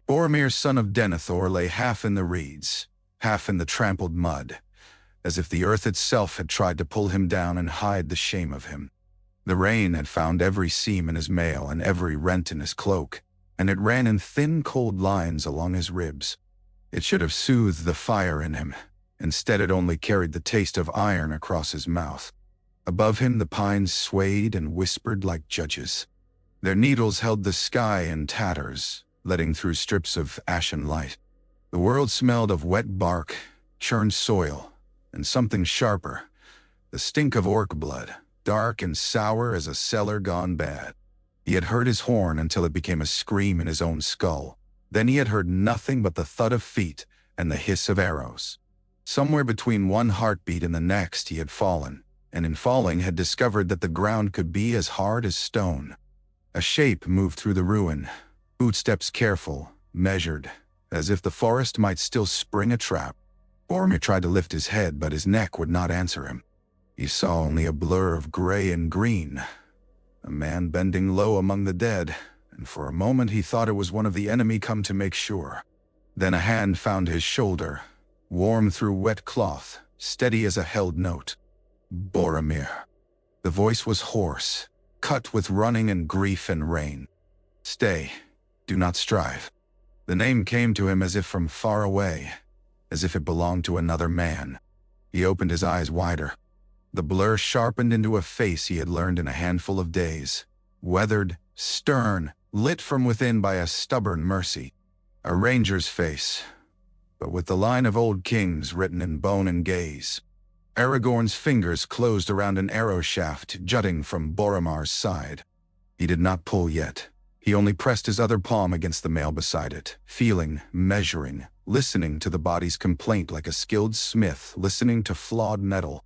Boromir, son of Denethor, lay half in the reeds, half in the trampled mud, as if the earth itself had tried to pull him down and hide the shame of him. The rain had found every seam in his mail and every rent in his cloak, and it ran in thin, cold lines along his ribs. It should have soothed the fire in him. Instead, it only carried the taste of iron across his mouth. Above him, the pines swayed and whispered like judges. Their needles held the sky in tatters, letting through strips of ashen light. The world smelled of wet bark, churned soil, and something sharper, the stink of orc blood, dark and sour as a cellar gone bad. He had heard his horn until it became a scream in his own skull. Then he had heard nothing but the thud of feet and the hiss of arrows. Somewhere between one heartbeat and the next he had fallen, and in falling had discovered that the ground could be as hard as stone. A shape moved through the ruin, footsteps careful, measured, as if the forest might still spring a trap. Boromir tried to lift his head, but his neck would not answer him. He saw only a blur of gray and green, a man bending low among the dead, and for a moment he thought it was one of the enemy come to make sure. Then a hand found his shoulder, warm through wet cloth, steady as a held note. Boromir. The voice was hoarse, cut with running and grief and rain. Stay, do not strive. The name came to him as if from far away, as if it belonged to another man. He opened his eyes wider. The blur sharpened into a face he had learned in a handful of days, weathered, stern, lit from within by a stubborn mercy. A ranger's face, but with the line of old kings written in bone and gaze. Aragorn's fingers closed around an arrow shaft jutting from Boromir's side. He did not pull yet. He only pressed his other palm against the mail beside it, feeling, measuring, listening to the body's complaint like a skilled smith listening to flawed metal.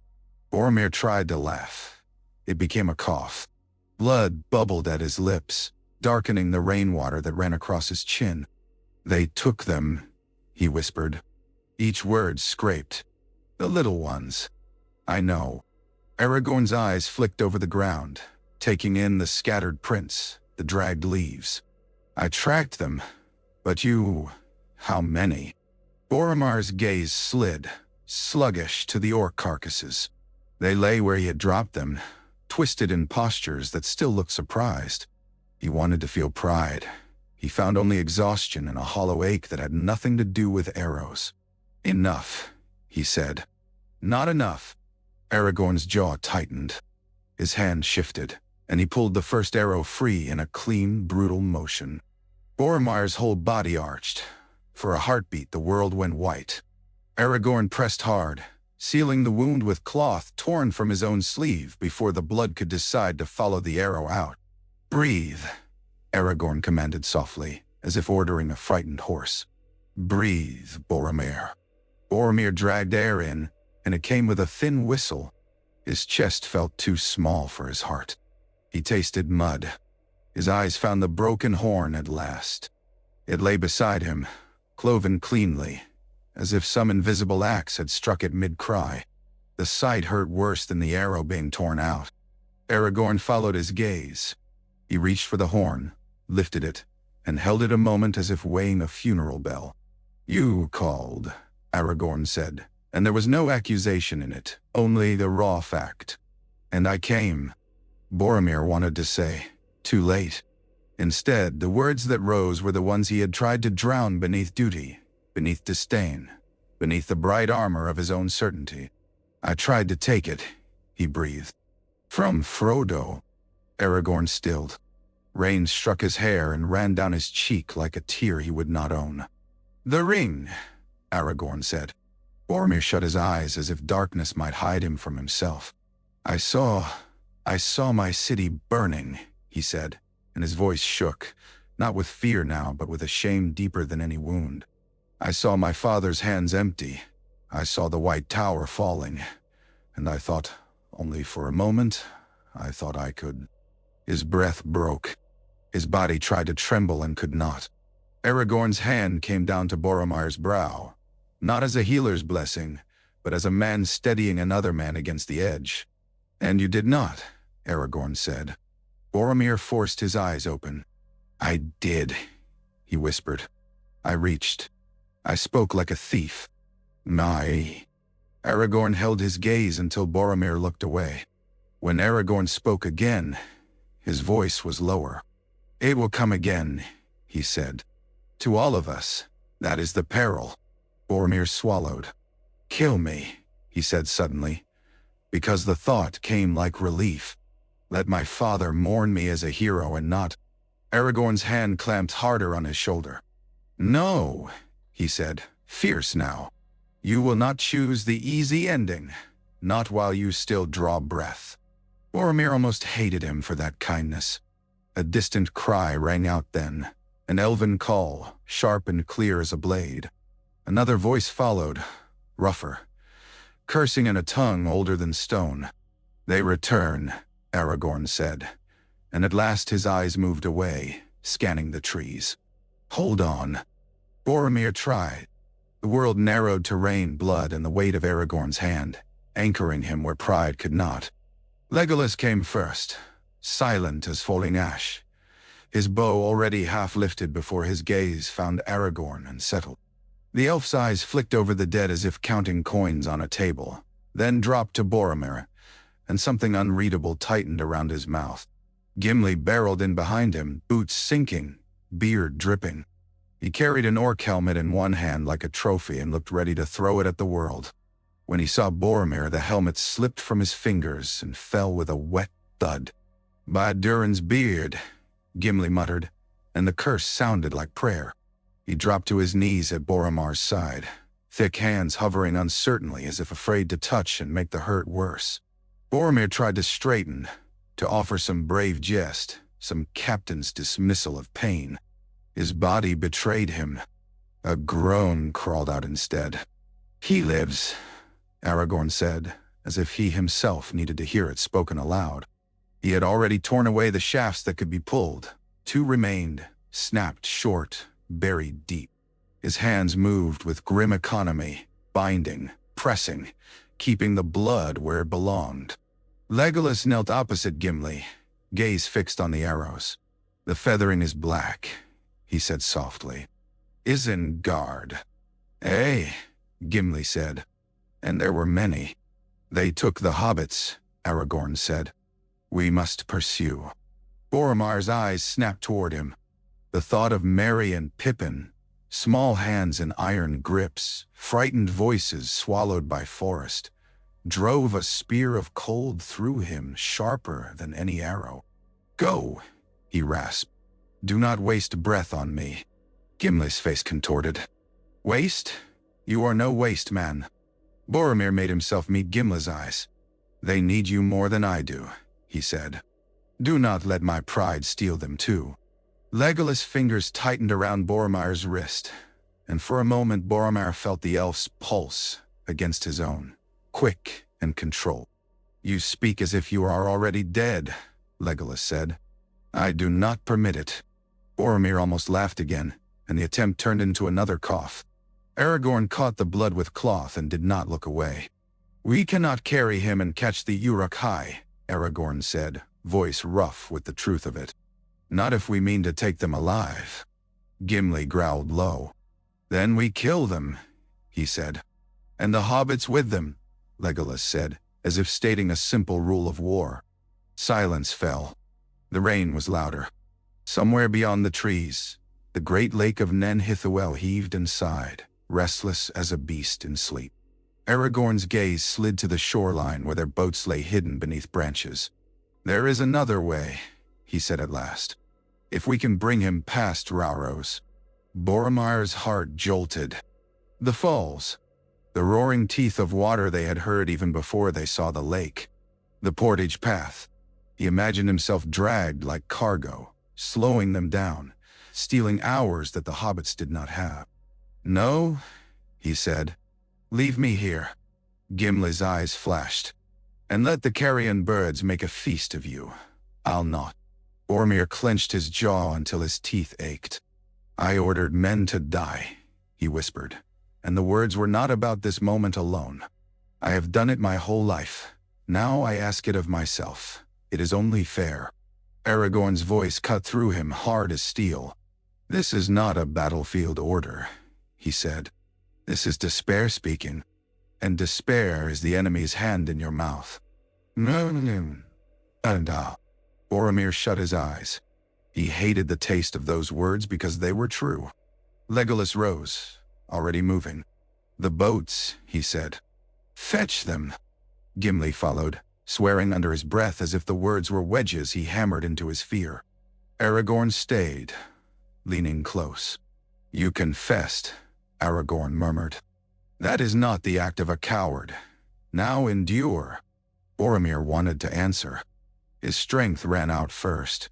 Boromir tried to laugh. It became a cough. Blood bubbled at his lips, darkening the rainwater that ran across his chin. "They took them," he whispered. Each word scraped. "The little ones. I know." Aragorn's eyes flicked over the ground, taking in the scattered prints, the dragged leaves. "I tracked them, but you... how many?" Boromir's gaze slid, sluggish, to the orc carcasses. They lay where he had dropped them, twisted in postures that still looked surprised. He wanted to feel pride. He found only exhaustion and a hollow ache that had nothing to do with arrows. "Enough," he said. "Not enough." Aragorn's jaw tightened. His hand shifted, and he pulled the first arrow free in a clean, brutal motion. Boromir's whole body arched. For a heartbeat, the world went white. Aragorn pressed hard, sealing the wound with cloth torn from his own sleeve before the blood could decide to follow the arrow out. "Breathe," Aragorn commanded softly, as if ordering a frightened horse. "Breathe, Boromir." Boromir dragged air in, and it came with a thin whistle. His chest felt too small for his heart. He tasted mud. His eyes found the broken horn at last. It lay beside him, cloven cleanly, as if some invisible axe had struck it mid-cry. The sight hurt worse than the arrow being torn out. Aragorn followed his gaze. He reached for the horn, lifted it, and held it a moment as if weighing a funeral bell. "You called," Aragorn said, and there was no accusation in it, only the raw fact. "And I came," Boromir wanted to say. Too late. Instead, the words that rose were the ones he had tried to drown beneath duty, beneath disdain, beneath the bright armor of his own certainty. "I tried to take it," he breathed. "From Frodo." Aragorn stilled. Rain struck his hair and ran down his cheek like a tear he would not own. "The ring," Aragorn said. Boromir shut his eyes as if darkness might hide him from himself. I saw my city burning," he said, and his voice shook, not with fear now, but with a shame deeper than any wound. "I saw my father's hands empty. I saw the White Tower falling, and I thought, only for a moment, I thought I could." His breath broke. His body tried to tremble and could not. Aragorn's hand came down to Boromir's brow, not as a healer's blessing, but as a man steadying another man against the edge. "And you did not," Aragorn said. Boromir forced his eyes open. I did, he whispered. I reached. I spoke like a thief. My. Aragorn held his gaze until Boromir looked away. When Aragorn spoke again, his voice was lower. It will come again, he said. To all of us, that is the peril. Boromir swallowed. Kill me, he said suddenly, because the thought came like relief. Let my father mourn me as a hero and not. Aragorn's hand clamped harder on his shoulder. No, he said, fierce now. You will not choose the easy ending, not while you still draw breath. Boromir almost hated him for that kindness. A distant cry rang out then, an elven call, sharp and clear as a blade. Another voice followed, rougher, cursing in a tongue older than stone. They return, Aragorn said, and at last his eyes moved away, scanning the trees. Hold on. Boromir tried. The world narrowed to rain blood and the weight of Aragorn's hand, anchoring him where pride could not. Legolas came first, silent as falling ash, his bow already half lifted before his gaze found Aragorn and settled. The elf's eyes flicked over the dead as if counting coins on a table, then dropped to Boromir, and something unreadable tightened around his mouth. Gimli barreled in behind him, boots sinking, beard dripping. He carried an orc helmet in one hand like a trophy and looked ready to throw it at the world. When he saw Boromir, the helmet slipped from his fingers and fell with a wet thud. By Durin's beard, Gimli muttered, and the curse sounded like prayer. He dropped to his knees at Boromir's side, thick hands hovering uncertainly as if afraid to touch and make the hurt worse. Boromir tried to straighten, to offer some brave jest, some captain's dismissal of pain. His body betrayed him. A groan crawled out instead. He lives, Aragorn said, as if he himself needed to hear it spoken aloud. He had already torn away the shafts that could be pulled. Two remained, snapped short, buried deep. His hands moved with grim economy, binding, pressing, keeping the blood where it belonged. Legolas knelt opposite Gimli, gaze fixed on the arrows. The feathering is black, he said softly. Isengard. Eh, Gimli said. And there were many. They took the hobbits, Aragorn said. We must pursue. Boromir's eyes snapped toward him. The thought of Merry and Pippin, small hands in iron grips, frightened voices swallowed by forest, drove a spear of cold through him sharper than any arrow. Go, he rasped. Do not waste breath on me. Gimli's face contorted. Waste? You are no waste man. Boromir made himself meet Gimli's eyes. They need you more than I do, he said. Do not let my pride steal them too. Legolas' fingers tightened around Boromir's wrist, and for a moment Boromir felt the elf's pulse against his own, quick and controlled. You speak as if you are already dead, Legolas said. I do not permit it. Boromir almost laughed again, and the attempt turned into another cough. Aragorn caught the blood with cloth and did not look away. We cannot carry him and catch the Uruk-hai, Aragorn said, voice rough with the truth of it. Not if we mean to take them alive. Gimli growled low. Then we kill them, he said. And the hobbits with them, Legolas said, as if stating a simple rule of war. Silence fell. The rain was louder. Somewhere beyond the trees, the great lake of Nen Hithoel heaved and sighed, restless as a beast in sleep. Aragorn's gaze slid to the shoreline where their boats lay hidden beneath branches. There is another way, he said at last. If we can bring him past Rauros. Boromir's heart jolted. The falls. The roaring teeth of water they had heard even before they saw the lake. The portage path. He imagined himself dragged like cargo, slowing them down, stealing hours that the hobbits did not have. No, he said. Leave me here. Gimli's eyes flashed. And let the carrion birds make a feast of you. I'll not. Boromir clenched his jaw until his teeth ached. I ordered men to die, he whispered, and the words were not about this moment alone. I have done it my whole life. Now I ask it of myself. It is only fair." Aragorn's voice cut through him hard as steel. "This is not a battlefield order," he said. "This is despair speaking, and despair is the enemy's hand in your mouth." And Boromir shut his eyes. He hated the taste of those words because they were true. Legolas rose, already moving. "The boats," he said. "Fetch them." Gimli followed, swearing under his breath as if the words were wedges he hammered into his fear. Aragorn stayed, leaning close. "You confessed," Aragorn murmured. "That is not the act of a coward. Now endure." Boromir wanted to answer. His strength ran out first.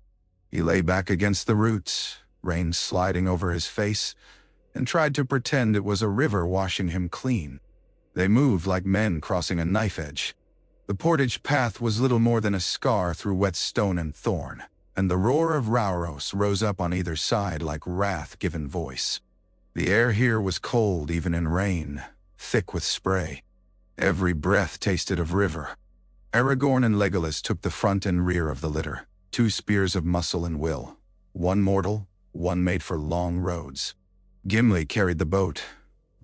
He lay back against the roots, rain sliding over his face, and tried to pretend it was a river washing him clean. They moved like men crossing a knife edge. The portage path was little more than a scar through wet stone and thorn, and the roar of Rauros rose up on either side like wrath given voice. The air here was cold even in rain, thick with spray. Every breath tasted of river. Aragorn and Legolas took the front and rear of the litter, 2 spears of muscle and will, one mortal, one made for long roads. Gimli carried the boat,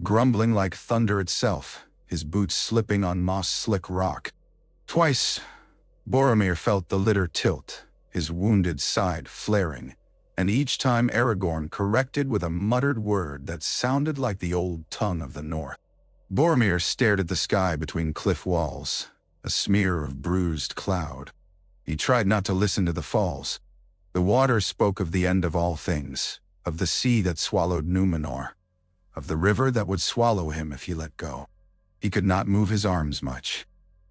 grumbling like thunder itself, his boots slipping on moss-slick rock. Twice, Boromir felt the litter tilt, his wounded side flaring, and each time Aragorn corrected with a muttered word that sounded like the old tongue of the north. Boromir stared at the sky between cliff walls, a smear of bruised cloud. He tried not to listen to the falls. The water spoke of the end of all things, of the sea that swallowed Númenor, of the river that would swallow him if he let go. He could not move his arms much.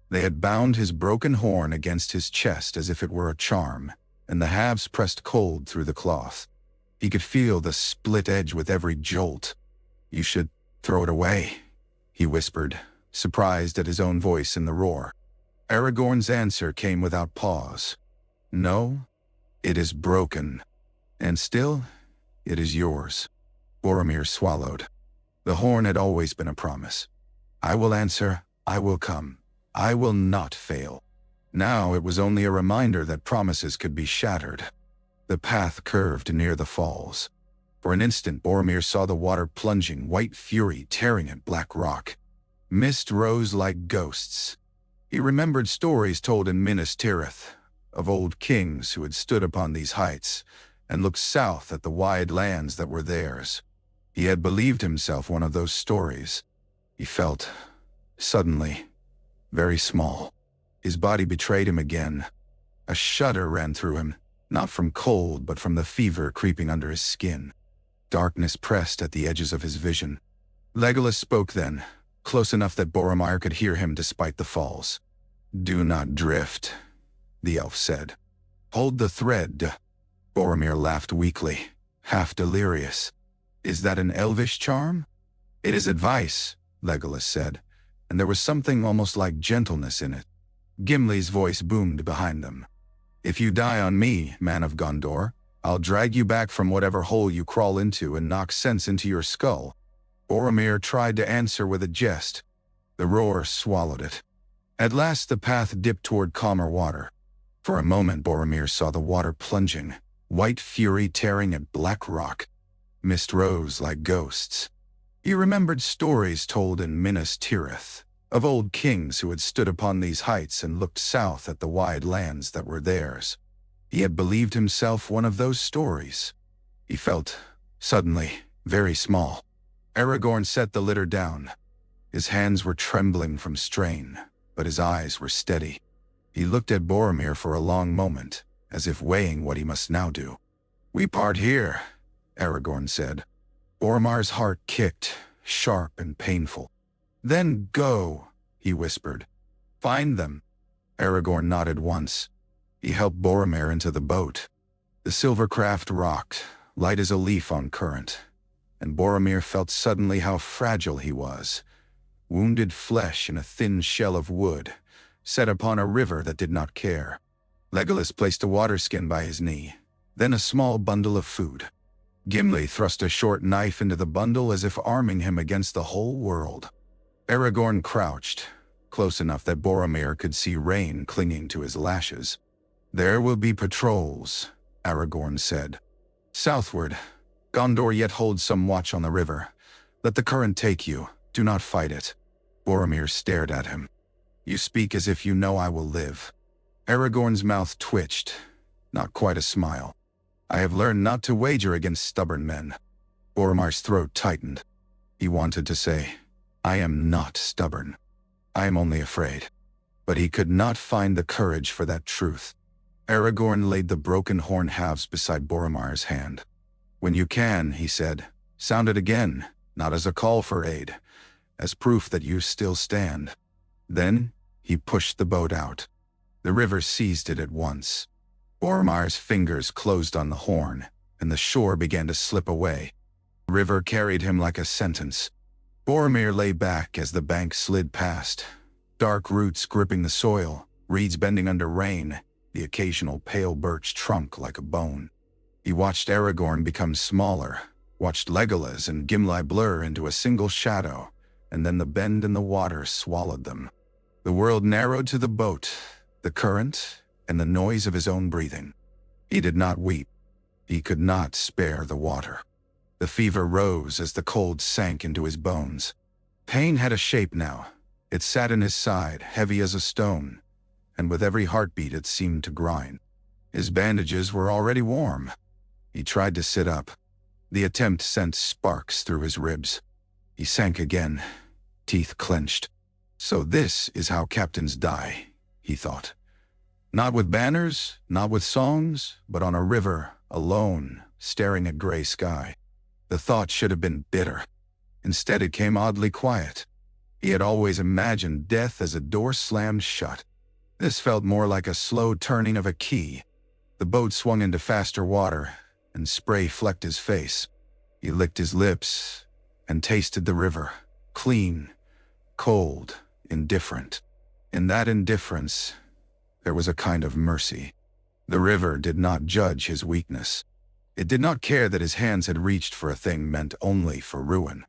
They had bound his broken horn against his chest as if it were a charm, and the halves pressed cold through the cloth. He could feel the split edge with every jolt. "You should throw it away," he whispered, surprised at his own voice in the roar. Aragorn's answer came without pause. "No, it is broken, and still it is yours." Boromir swallowed. The horn had always been a promise. "I will answer, I will come. I will not fail." Now it was only a reminder that promises could be shattered. The path curved near the falls. For an instant Boromir saw the water plunging, white fury tearing at black rock. Mist rose like ghosts. He remembered stories told in Minas Tirith, of old kings who had stood upon these heights and looked south at the wide lands that were theirs. He had believed himself one of those stories. He felt, suddenly, very small. His body betrayed him again. A shudder ran through him, not from cold but from the fever creeping under his skin. Darkness pressed at the edges of his vision. Legolas spoke then, close enough that Boromir could hear him despite the falls. "Do not drift," the elf said. "Hold the thread." Boromir laughed weakly, half delirious. "Is that an elvish charm?" "It is advice," Legolas said, and there was something almost like gentleness in it. Gimli's voice boomed behind them. "If you die on me, man of Gondor, I'll drag you back from whatever hole you crawl into and knock sense into your skull." Boromir tried to answer with a jest. The roar swallowed it. At last the path dipped toward calmer water. For a moment Boromir saw the water plunging, white fury tearing at black rock. Mist rose like ghosts. He remembered stories told in Minas Tirith, of old kings who had stood upon these heights and looked south at the wide lands that were theirs. He had believed himself one of those stories. He felt, suddenly, very small. Aragorn set the litter down. His hands were trembling from strain, but his eyes were steady. He looked at Boromir for a long moment, as if weighing what he must now do. "We part here," Aragorn said. Boromir's heart kicked, sharp and painful. "Then go," he whispered. "Find them." Aragorn nodded once. He helped Boromir into the boat. The silver craft rocked, light as a leaf on current, and Boromir felt suddenly how fragile he was. Wounded flesh in a thin shell of wood, set upon a river that did not care. Legolas placed a waterskin by his knee, then a small bundle of food. Gimli thrust a short knife into the bundle as if arming him against the whole world. Aragorn crouched, close enough that Boromir could see rain clinging to his lashes. "There will be patrols," Aragorn said. "Southward. Gondor yet holds some watch on the river. Let the current take you. Do not fight it." Boromir stared at him. "You speak as if you know I will live." Aragorn's mouth twitched, not quite a smile. "I have learned not to wager against stubborn men." Boromir's throat tightened. He wanted to say, "I am not stubborn. I am only afraid." But he could not find the courage for that truth. Aragorn laid the broken horn halves beside Boromir's hand. "When you can," he said, "sound it again, not as a call for aid, as proof that you still stand." Then he pushed the boat out. The river seized it at once. Boromir's fingers closed on the horn, and the shore began to slip away. The river carried him like a sentence. Boromir lay back as the bank slid past, dark roots gripping the soil, reeds bending under rain, the occasional pale birch trunk like a bone. He watched Aragorn become smaller, watched Legolas and Gimli blur into a single shadow, and then the bend in the water swallowed them. The world narrowed to the boat, the current, and the noise of his own breathing. He did not weep. He could not spare the water. The fever rose as the cold sank into his bones. Pain had a shape now. It sat in his side, heavy as a stone, and with every heartbeat it seemed to grind. His bandages were already warm. He tried to sit up. The attempt sent sparks through his ribs. He sank again, teeth clenched. "So this is how captains die," he thought. "Not with banners, not with songs, but on a river, alone, staring at gray sky." The thought should have been bitter. Instead it came oddly quiet. He had always imagined death as a door slammed shut. This felt more like a slow turning of a key. The boat swung into faster water, and spray flecked his face. He licked his lips and tasted the river, clean, cold, indifferent. In that indifference, there was a kind of mercy. The river did not judge his weakness. It did not care that his hands had reached for a thing meant only for ruin.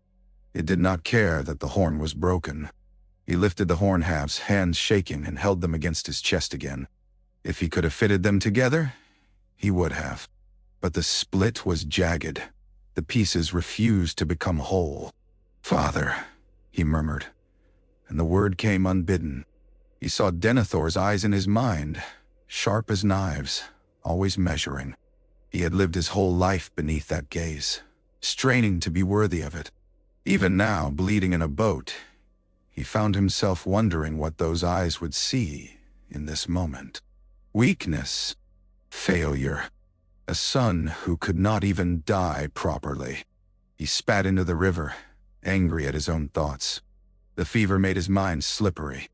It did not care that the horn was broken. He lifted the horn halves, hands shaking, and held them against his chest again. If he could have fitted them together, he would have. But the split was jagged. The pieces refused to become whole. "Father," he murmured, and the word came unbidden. He saw Denethor's eyes in his mind, sharp as knives, always measuring. He had lived his whole life beneath that gaze, straining to be worthy of it. Even now, bleeding in a boat, he found himself wondering what those eyes would see in this moment. Weakness, failure, a son who could not even die properly. He spat into the river, angry at his own thoughts. The fever made his mind slippery.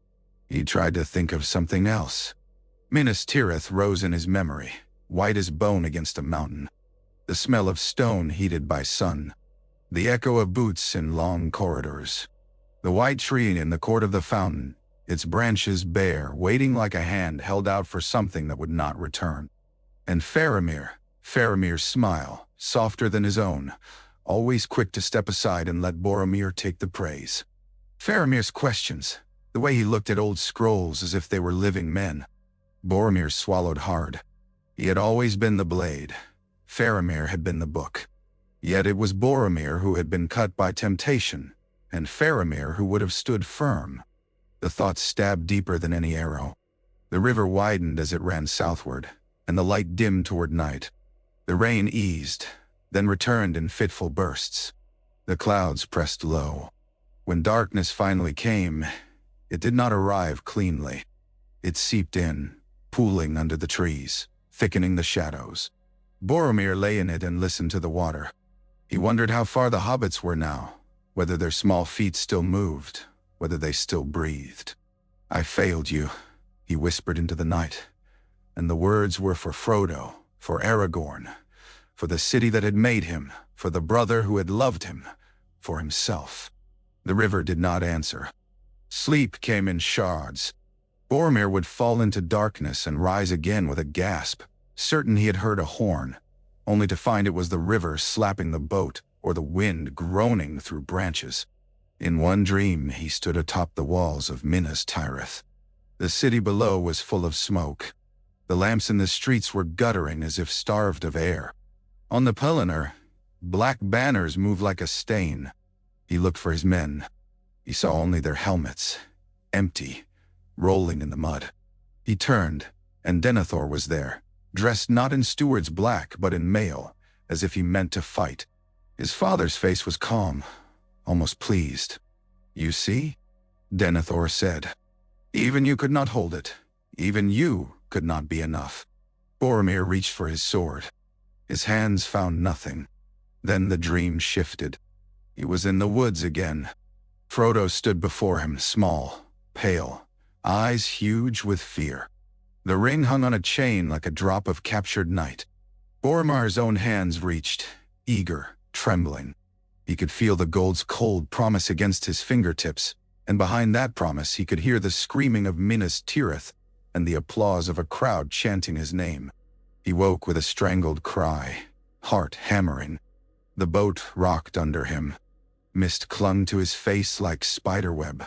He tried to think of something else. Minas Tirith rose in his memory, white as bone against a mountain. The smell of stone heated by sun. The echo of boots in long corridors. The white tree in the court of the fountain, its branches bare, waiting like a hand held out for something that would not return. And Faramir's smile, softer than his own, always quick to step aside and let Boromir take the praise. Faramir's questions, the way he looked at old scrolls as if they were living men. Boromir swallowed hard. He had always been the blade. Faramir had been the book. Yet it was Boromir who had been cut by temptation, and Faramir who would have stood firm. The thought stabbed deeper than any arrow. The river widened as it ran southward, and the light dimmed toward night. The rain eased, then returned in fitful bursts. The clouds pressed low. When darkness finally came, it did not arrive cleanly. It seeped in, pooling under the trees, thickening the shadows. Boromir lay in it and listened to the water. He wondered how far the hobbits were now, whether their small feet still moved, whether they still breathed. "I failed you," he whispered into the night, and the words were for Frodo, for Aragorn, for the city that had made him, for the brother who had loved him, for himself. The river did not answer. Sleep came in shards. Boromir would fall into darkness and rise again with a gasp, certain he had heard a horn, only to find it was the river slapping the boat or the wind groaning through branches. In one dream he stood atop the walls of Minas Tirith. The city below was full of smoke. The lamps in the streets were guttering as if starved of air. On the Pelennor, black banners moved like a stain. He looked for his men. He saw only their helmets, empty, rolling in the mud. He turned, and Denethor was there, dressed not in steward's black but in mail, as if he meant to fight. His father's face was calm, almost pleased. "You see?" Denethor said. "Even you could not hold it. Even you could not be enough." Boromir reached for his sword. His hands found nothing. Then the dream shifted. He was in the woods again. Frodo stood before him, small, pale, eyes huge with fear. The ring hung on a chain like a drop of captured night. Boromir's own hands reached, eager, trembling. He could feel the gold's cold promise against his fingertips, and behind that promise he could hear the screaming of Minas Tirith and the applause of a crowd chanting his name. He woke with a strangled cry, heart hammering. The boat rocked under him. Mist clung to his face like spiderweb.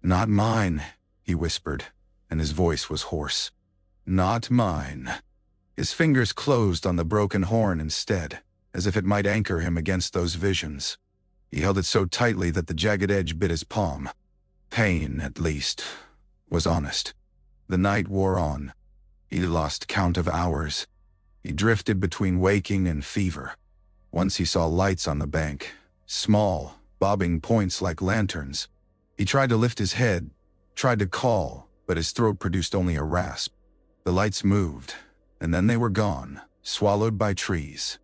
"Not mine," he whispered, and his voice was hoarse. "Not mine." His fingers closed on the broken horn instead, as if it might anchor him against those visions. He held it so tightly that the jagged edge bit his palm. Pain, at least, was honest. The night wore on. He lost count of hours. He drifted between waking and fever. Once he saw lights on the bank, small, bobbing points like lanterns. He tried to lift his head, tried to call, but his throat produced only a rasp. The lights moved, and then they were gone, swallowed by trees.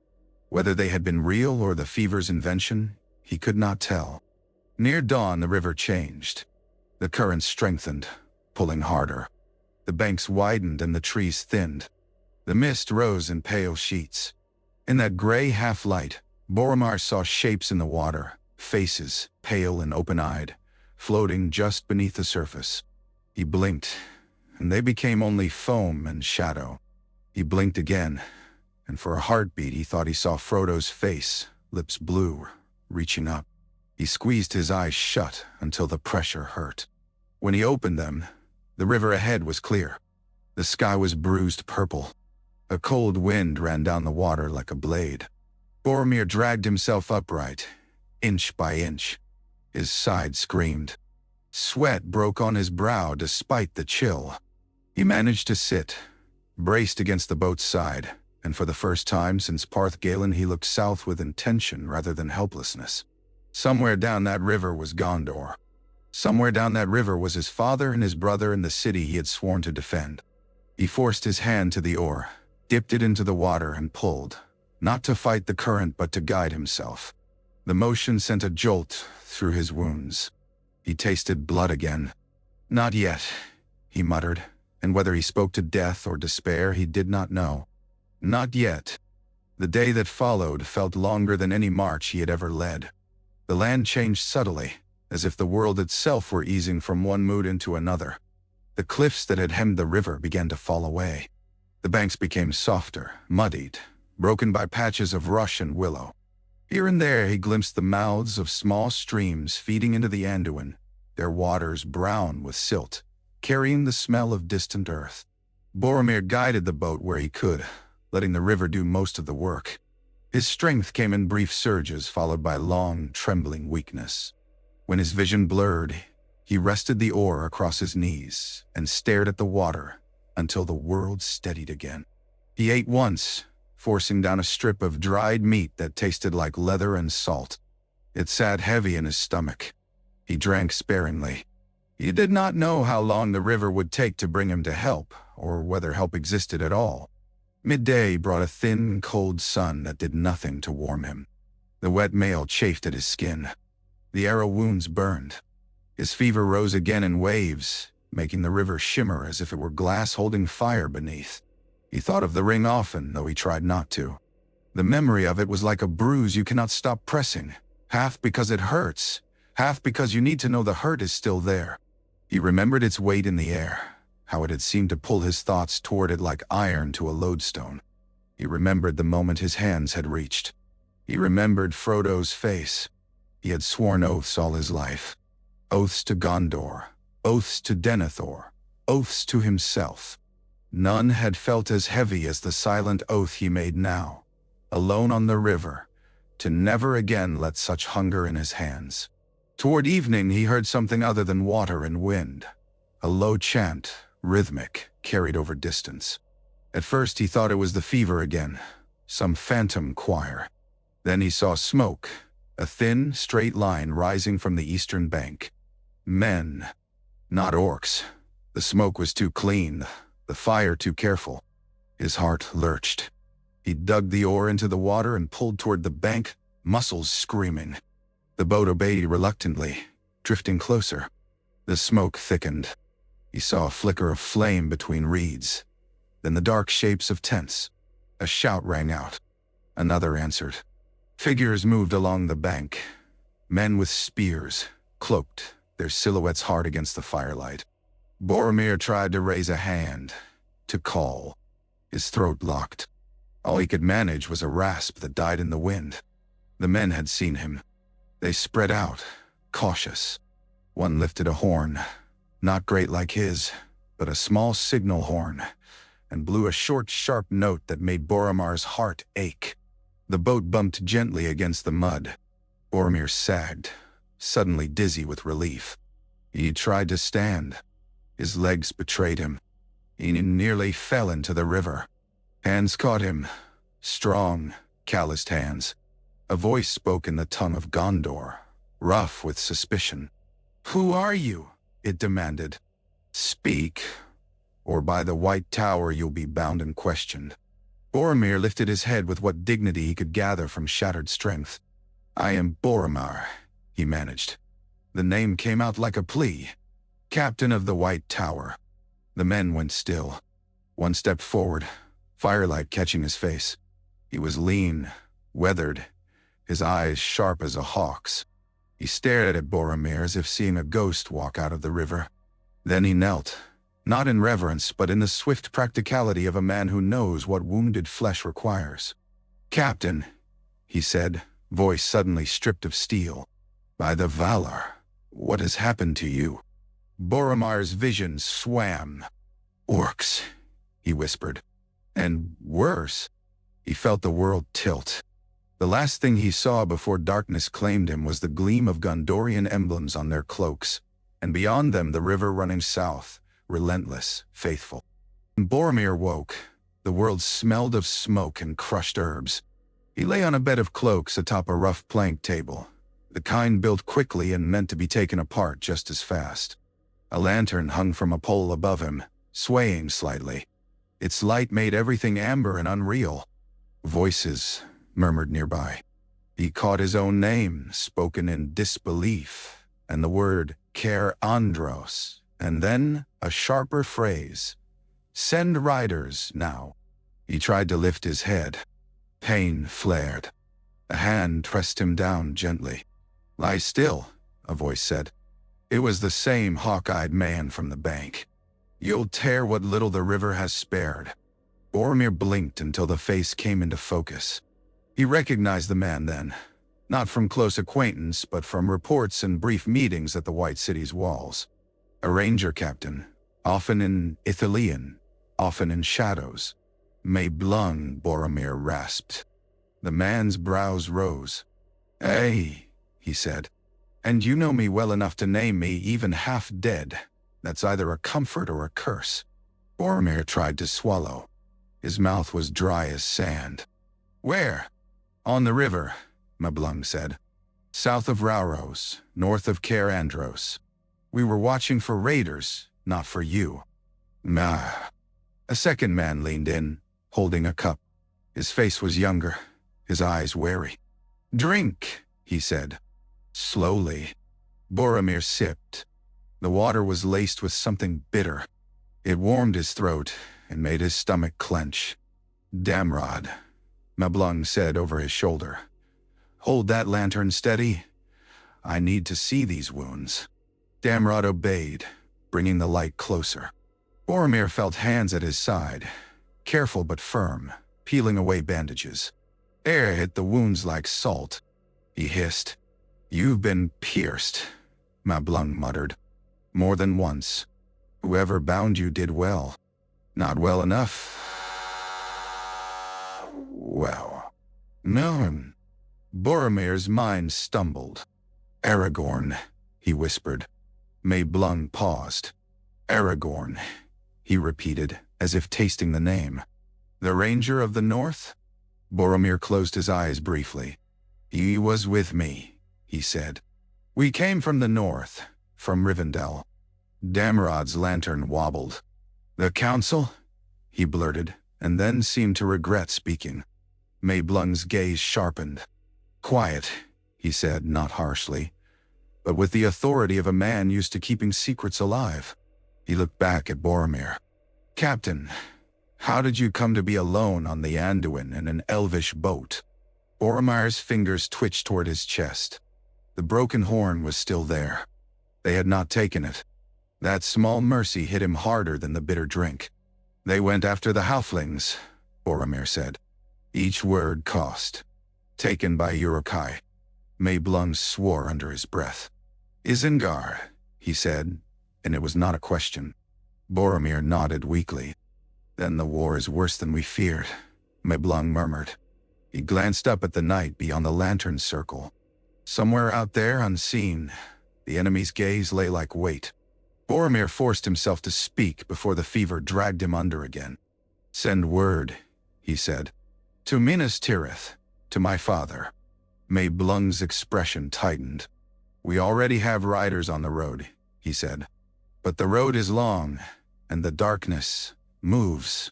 Whether they had been real or the fever's invention, he could not tell. Near dawn, the river changed. The current strengthened, pulling harder. The banks widened and the trees thinned. The mist rose in pale sheets. In that gray half-light, Boromir saw shapes in the water, faces, pale and open-eyed, floating just beneath the surface. He blinked, and they became only foam and shadow. He blinked again, and for a heartbeat he thought he saw Frodo's face, lips blue, reaching up. He squeezed his eyes shut until the pressure hurt. When he opened them, the river ahead was clear. The sky was bruised purple. A cold wind ran down the water like a blade. Boromir dragged himself upright, inch by inch. His side screamed. Sweat broke on his brow despite the chill. He managed to sit, braced against the boat's side, and for the first time since Parth Galen he looked south with intention rather than helplessness. Somewhere down that river was Gondor. Somewhere down that river was his father and his brother and the city he had sworn to defend. He forced his hand to the oar, dipped it into the water and pulled, not to fight the current but to guide himself. The motion sent a jolt through his wounds. He tasted blood again. "Not yet," he muttered, and whether he spoke to death or despair he did not know. Not yet. The day that followed felt longer than any march he had ever led. The land changed subtly, as if the world itself were easing from one mood into another. The cliffs that had hemmed the river began to fall away. The banks became softer, muddied, broken by patches of rush and willow. Here and there he glimpsed the mouths of small streams feeding into the Anduin, their waters brown with silt, carrying the smell of distant earth. Boromir guided the boat where he could, letting the river do most of the work. His strength came in brief surges followed by long, trembling weakness. When his vision blurred, he rested the oar across his knees and stared at the water until the world steadied again. He ate once, forcing down a strip of dried meat that tasted like leather and salt. It sat heavy in his stomach. He drank sparingly. He did not know how long the river would take to bring him to help, or whether help existed at all. Midday brought a thin, cold sun that did nothing to warm him. The wet mail chafed at his skin. The arrow wounds burned. His fever rose again in waves, making the river shimmer as if it were glass holding fire beneath. He thought of the ring often, though he tried not to. The memory of it was like a bruise you cannot stop pressing, half because it hurts, half because you need to know the hurt is still there. He remembered its weight in the air, how it had seemed to pull his thoughts toward it like iron to a lodestone. He remembered the moment his hands had reached. He remembered Frodo's face. He had sworn oaths all his life. Oaths to Gondor, oaths to Denethor, oaths to himself. None had felt as heavy as the silent oath he made now, alone on the river, to never again let such hunger in his hands. Toward evening he heard something other than water and wind. A low chant, rhythmic, carried over distance. At first he thought it was the fever again, some phantom choir. Then he saw smoke, a thin, straight line rising from the eastern bank. Men, not orcs. The smoke was too clean, the fire too careful. His heart lurched. He dug the oar into the water and pulled toward the bank, muscles screaming. The boat obeyed reluctantly, drifting closer. The smoke thickened. He saw a flicker of flame between reeds, then the dark shapes of tents. A shout rang out. Another answered. Figures moved along the bank. Men with spears, cloaked, their silhouettes hard against the firelight. Boromir tried to raise a hand, to call. His throat locked. All he could manage was a rasp that died in the wind. The men had seen him. They spread out, cautious. One lifted a horn, not great like his, but a small signal horn, and blew a short, sharp note that made Boromir's heart ache. The boat bumped gently against the mud. Boromir sagged, suddenly dizzy with relief. He tried to stand. His legs betrayed him. He nearly fell into the river. Hands caught him, strong, calloused hands. A voice spoke in the tongue of Gondor, rough with suspicion. "Who are you?" it demanded. "Speak, or by the White Tower you'll be bound and questioned." Boromir lifted his head with what dignity he could gather from shattered strength. "I am Boromir," he managed. The name came out like a plea. "Captain of the White Tower." The men went still. One stepped forward, firelight catching his face. He was lean, weathered, his eyes sharp as a hawk's. He stared at Boromir as if seeing a ghost walk out of the river. Then he knelt, not in reverence, but in the swift practicality of a man who knows what wounded flesh requires. "Captain," he said, voice suddenly stripped of steel. "By the Valar, what has happened to you?" Boromir's vision swam. "Orcs," he whispered. "And worse." He felt the world tilt. The last thing he saw before darkness claimed him was the gleam of Gondorian emblems on their cloaks, and beyond them the river running south, relentless, faithful. When Boromir woke, the world smelled of smoke and crushed herbs. He lay on a bed of cloaks atop a rough plank table, the kind built quickly and meant to be taken apart just as fast. A lantern hung from a pole above him, swaying slightly. Its light made everything amber and unreal. Voices murmured nearby. He caught his own name, spoken in disbelief, and the word Cer Andros, and then a sharper phrase. "Send riders now." He tried to lift his head. Pain flared. A hand pressed him down gently. "Lie still," a voice said. It was the same hawk-eyed man from the bank. "You'll tear what little the river has spared." Boromir blinked until the face came into focus. He recognized the man then, not from close acquaintance, but from reports and brief meetings at the White City's walls. A ranger captain, often in Ithilien, often in shadows. "Mablung," Boromir rasped. The man's brows rose. "Hey," he said. "And you know me well enough to name me even half dead. That's either a comfort or a curse." Boromir tried to swallow. His mouth was dry as sand. "Where?" "On the river," Mablung said. "South of Rauros, north of Cer Andros. We were watching for raiders, not for you." "Nah." A second man leaned in, holding a cup. His face was younger, his eyes wary. "Drink," he said. Slowly. Boromir sipped. The water was laced with something bitter. It warmed his throat and made his stomach clench. "Damrod," Mablung said over his shoulder. "Hold that lantern steady. I need to see these wounds." Damrod obeyed, bringing the light closer. Boromir felt hands at his side, careful but firm, peeling away bandages. Air hit the wounds like salt. He hissed. "You've been pierced," Mablung muttered. "More than once. Whoever bound you did well." Not well enough. Well, no. Boromir's mind stumbled. Aragorn, he whispered. Mablung paused. Aragorn, he repeated, as if tasting the name. The Ranger of the North? Boromir closed his eyes briefly. He was with me, he said. We came from the north, from Rivendell. Damrod's lantern wobbled. The council? He blurted, and then seemed to regret speaking. Mablung's gaze sharpened. Quiet, he said, not harshly, but with the authority of a man used to keeping secrets alive. He looked back at Boromir. Captain, how did you come to be alone on the Anduin in an elvish boat? Boromir's fingers twitched toward his chest. The broken horn was still there. They had not taken it. That small mercy hit him harder than the bitter drink. They went after the halflings, Boromir said. Each word cost. Taken by Uruk-hai. Mablung swore under his breath. Isengard, he said, and it was not a question. Boromir nodded weakly. Then the war is worse than we feared, Mablung murmured. He glanced up at the night beyond the lantern circle. Somewhere out there, unseen, the enemy's gaze lay like weight. Boromir forced himself to speak before the fever dragged him under again. Send word, he said. To Minas Tirith, to my father. Mablung's expression tightened. We already have riders on the road, he said. But the road is long, and the darkness moves.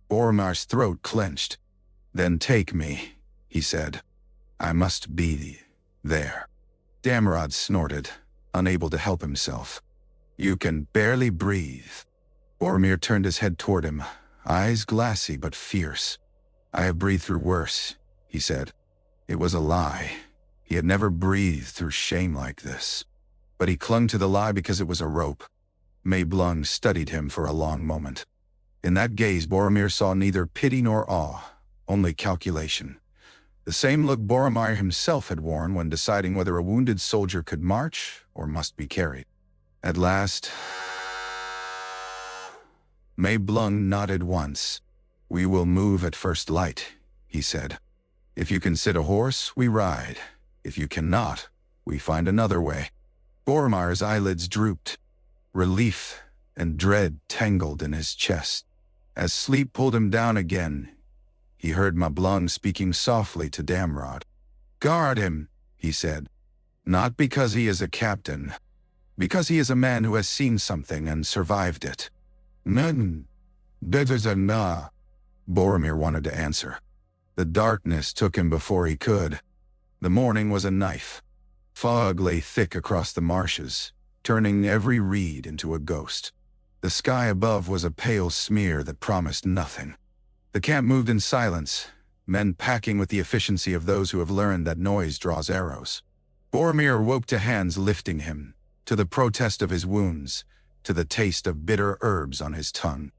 Boromir's throat clenched. Then take me, he said. I must be there. Damrod snorted, unable to help himself. You can barely breathe. Boromir turned his head toward him, eyes glassy but fierce. I have breathed through worse, he said. It was a lie. He had never breathed through shame like this. But he clung to the lie because it was a rope. Mablung studied him for a long moment. In that gaze, Boromir saw neither pity nor awe, only calculation. The same look Boromir himself had worn when deciding whether a wounded soldier could march or must be carried. At last, Mablung nodded once. We will move at first light, he said. If you can sit a horse, we ride. If you cannot, we find another way. Boromir's eyelids drooped. Relief and dread tangled in his chest. As sleep pulled him down again, he heard Mablung speaking softly to Damrod. Guard him, he said. Not because he is a captain, because he is a man who has seen something and survived it. None. Da-da-da-na. Boromir wanted to answer. The darkness took him before he could. The morning was a knife. Fog lay thick across the marshes, turning every reed into a ghost. The sky above was a pale smear that promised nothing. The camp moved in silence, men packing with the efficiency of those who have learned that noise draws arrows. Boromir woke to hands lifting him, to the protest of his wounds, to the taste of bitter herbs on his tongue.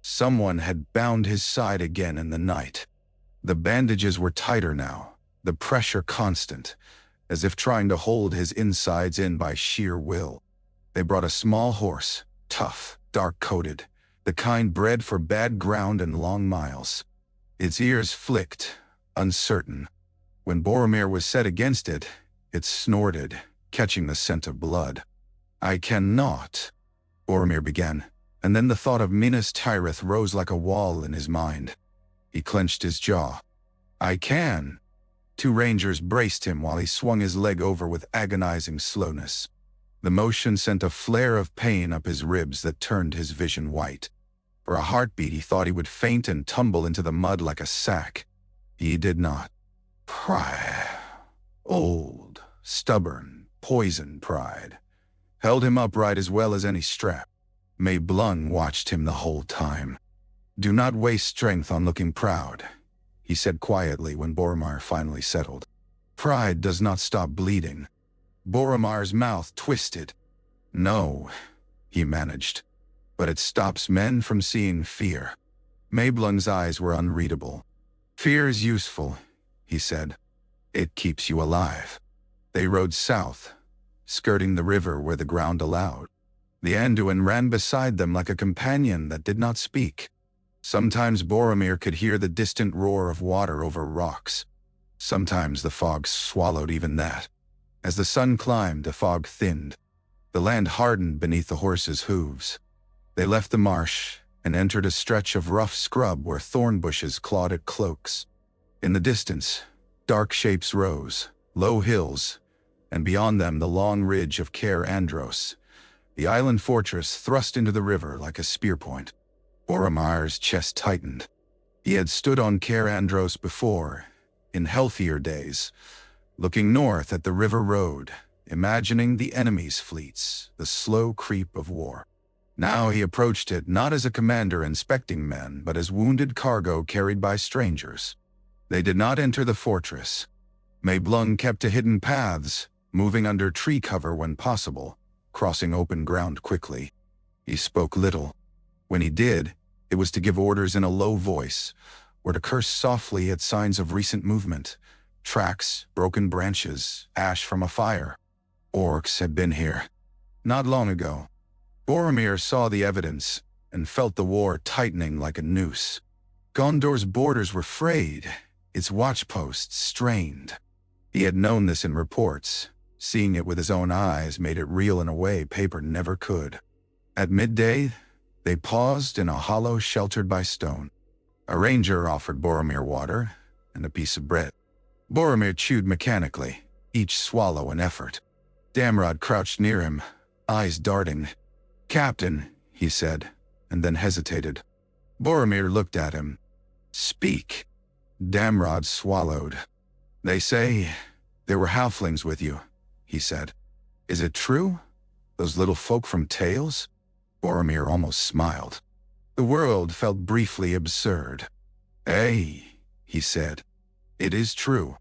Someone had bound his side again in the night. The bandages were tighter now, the pressure constant, as if trying to hold his insides in by sheer will. They brought a small horse, tough, dark-coated, the kind bred for bad ground and long miles. Its ears flicked, uncertain. When Boromir was set against it, it snorted, catching the scent of blood. I cannot, Boromir began, and then the thought of Minas Tirith rose like a wall in his mind. He clenched his jaw. I can. Two rangers braced him while he swung his leg over with agonizing slowness. The motion sent a flare of pain up his ribs that turned his vision white. For a heartbeat he thought he would faint and tumble into the mud like a sack. He did not. Pride, old, stubborn, poisoned pride, held him upright as well as any strap. Mablung watched him the whole time. Do not waste strength on looking proud, he said quietly when Boromir finally settled. Pride does not stop bleeding. Boromir's mouth twisted. No, he managed, but it stops men from seeing fear. Mablung's eyes were unreadable. Fear is useful, he said. It keeps you alive. They rode south, skirting the river where the ground allowed. The Anduin ran beside them like a companion that did not speak. Sometimes Boromir could hear the distant roar of water over rocks. Sometimes the fog swallowed even that. As the sun climbed, the fog thinned. The land hardened beneath the horses' hooves. They left the marsh and entered a stretch of rough scrub where thorn bushes clawed at cloaks. In the distance, dark shapes rose, low hills, and beyond them the long ridge of Caer Andros, the island fortress thrust into the river like a spear point. Boromir's chest tightened. He had stood on Caer Andros before, in healthier days, looking north at the river road, imagining the enemy's fleets, the slow creep of war. Now he approached it not as a commander inspecting men, but as wounded cargo carried by strangers. They did not enter the fortress. Mablung kept to hidden paths, moving under tree cover when possible, crossing open ground quickly. He spoke little. When he did, it was to give orders in a low voice, or to curse softly at signs of recent movement. Tracks, broken branches, ash from a fire. Orcs had been here. Not long ago. Boromir saw the evidence and felt the war tightening like a noose. Gondor's borders were frayed, its watchposts strained. He had known this in reports. Seeing it with his own eyes made it real in a way paper never could. At midday, they paused in a hollow sheltered by stone. A ranger offered Boromir water and a piece of bread. Boromir chewed mechanically, each swallow an effort. Damrod crouched near him, eyes darting. "Captain," he said, and then hesitated. Boromir looked at him. "Speak." Damrod swallowed. "They say there were halflings with you," he said. "Is it true? Those little folk from Tales?" Boromir almost smiled. The world felt briefly absurd. "Eh," he said. "It is true."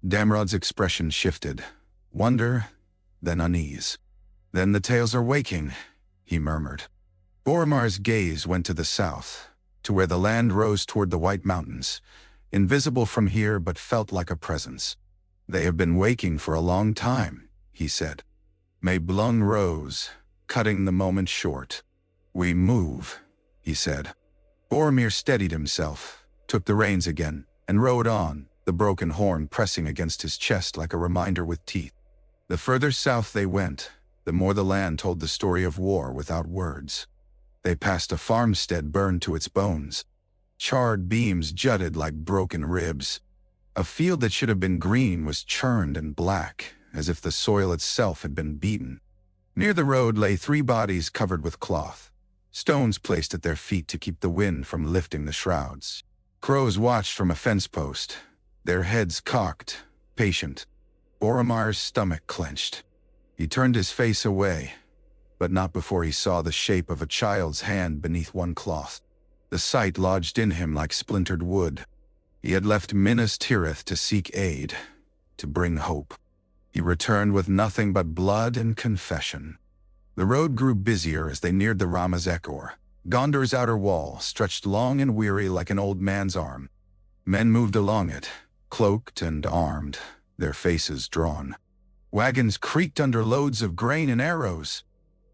Damrod's expression shifted. Wonder, then unease. "Then the Tales are waking," he murmured. Boromir's gaze went to the south, to where the land rose toward the White Mountains, invisible from here but felt like a presence. "They have been waking for a long time," he said. Mablung rose, cutting the moment short. "We move," he said. Boromir steadied himself, took the reins again, and rode on, the broken horn pressing against his chest like a reminder with teeth. The further south they went, the more the land told the story of war without words. They passed a farmstead burned to its bones. Charred beams jutted like broken ribs. A field that should have been green was churned and black, as if the soil itself had been beaten. Near the road lay 3 bodies covered with cloth, stones placed at their feet to keep the wind from lifting the shrouds. Crows watched from a fence post, their heads cocked, patient. Boromir's stomach clenched. He turned his face away, but not before he saw the shape of a child's hand beneath one cloth. The sight lodged in him like splintered wood. He had left Minas Tirith to seek aid, to bring hope. He returned with nothing but blood and confession. The road grew busier as they neared the Ramazekor. Gondor's outer wall stretched long and weary like an old man's arm. Men moved along it, cloaked and armed, their faces drawn. Wagons creaked under loads of grain and arrows.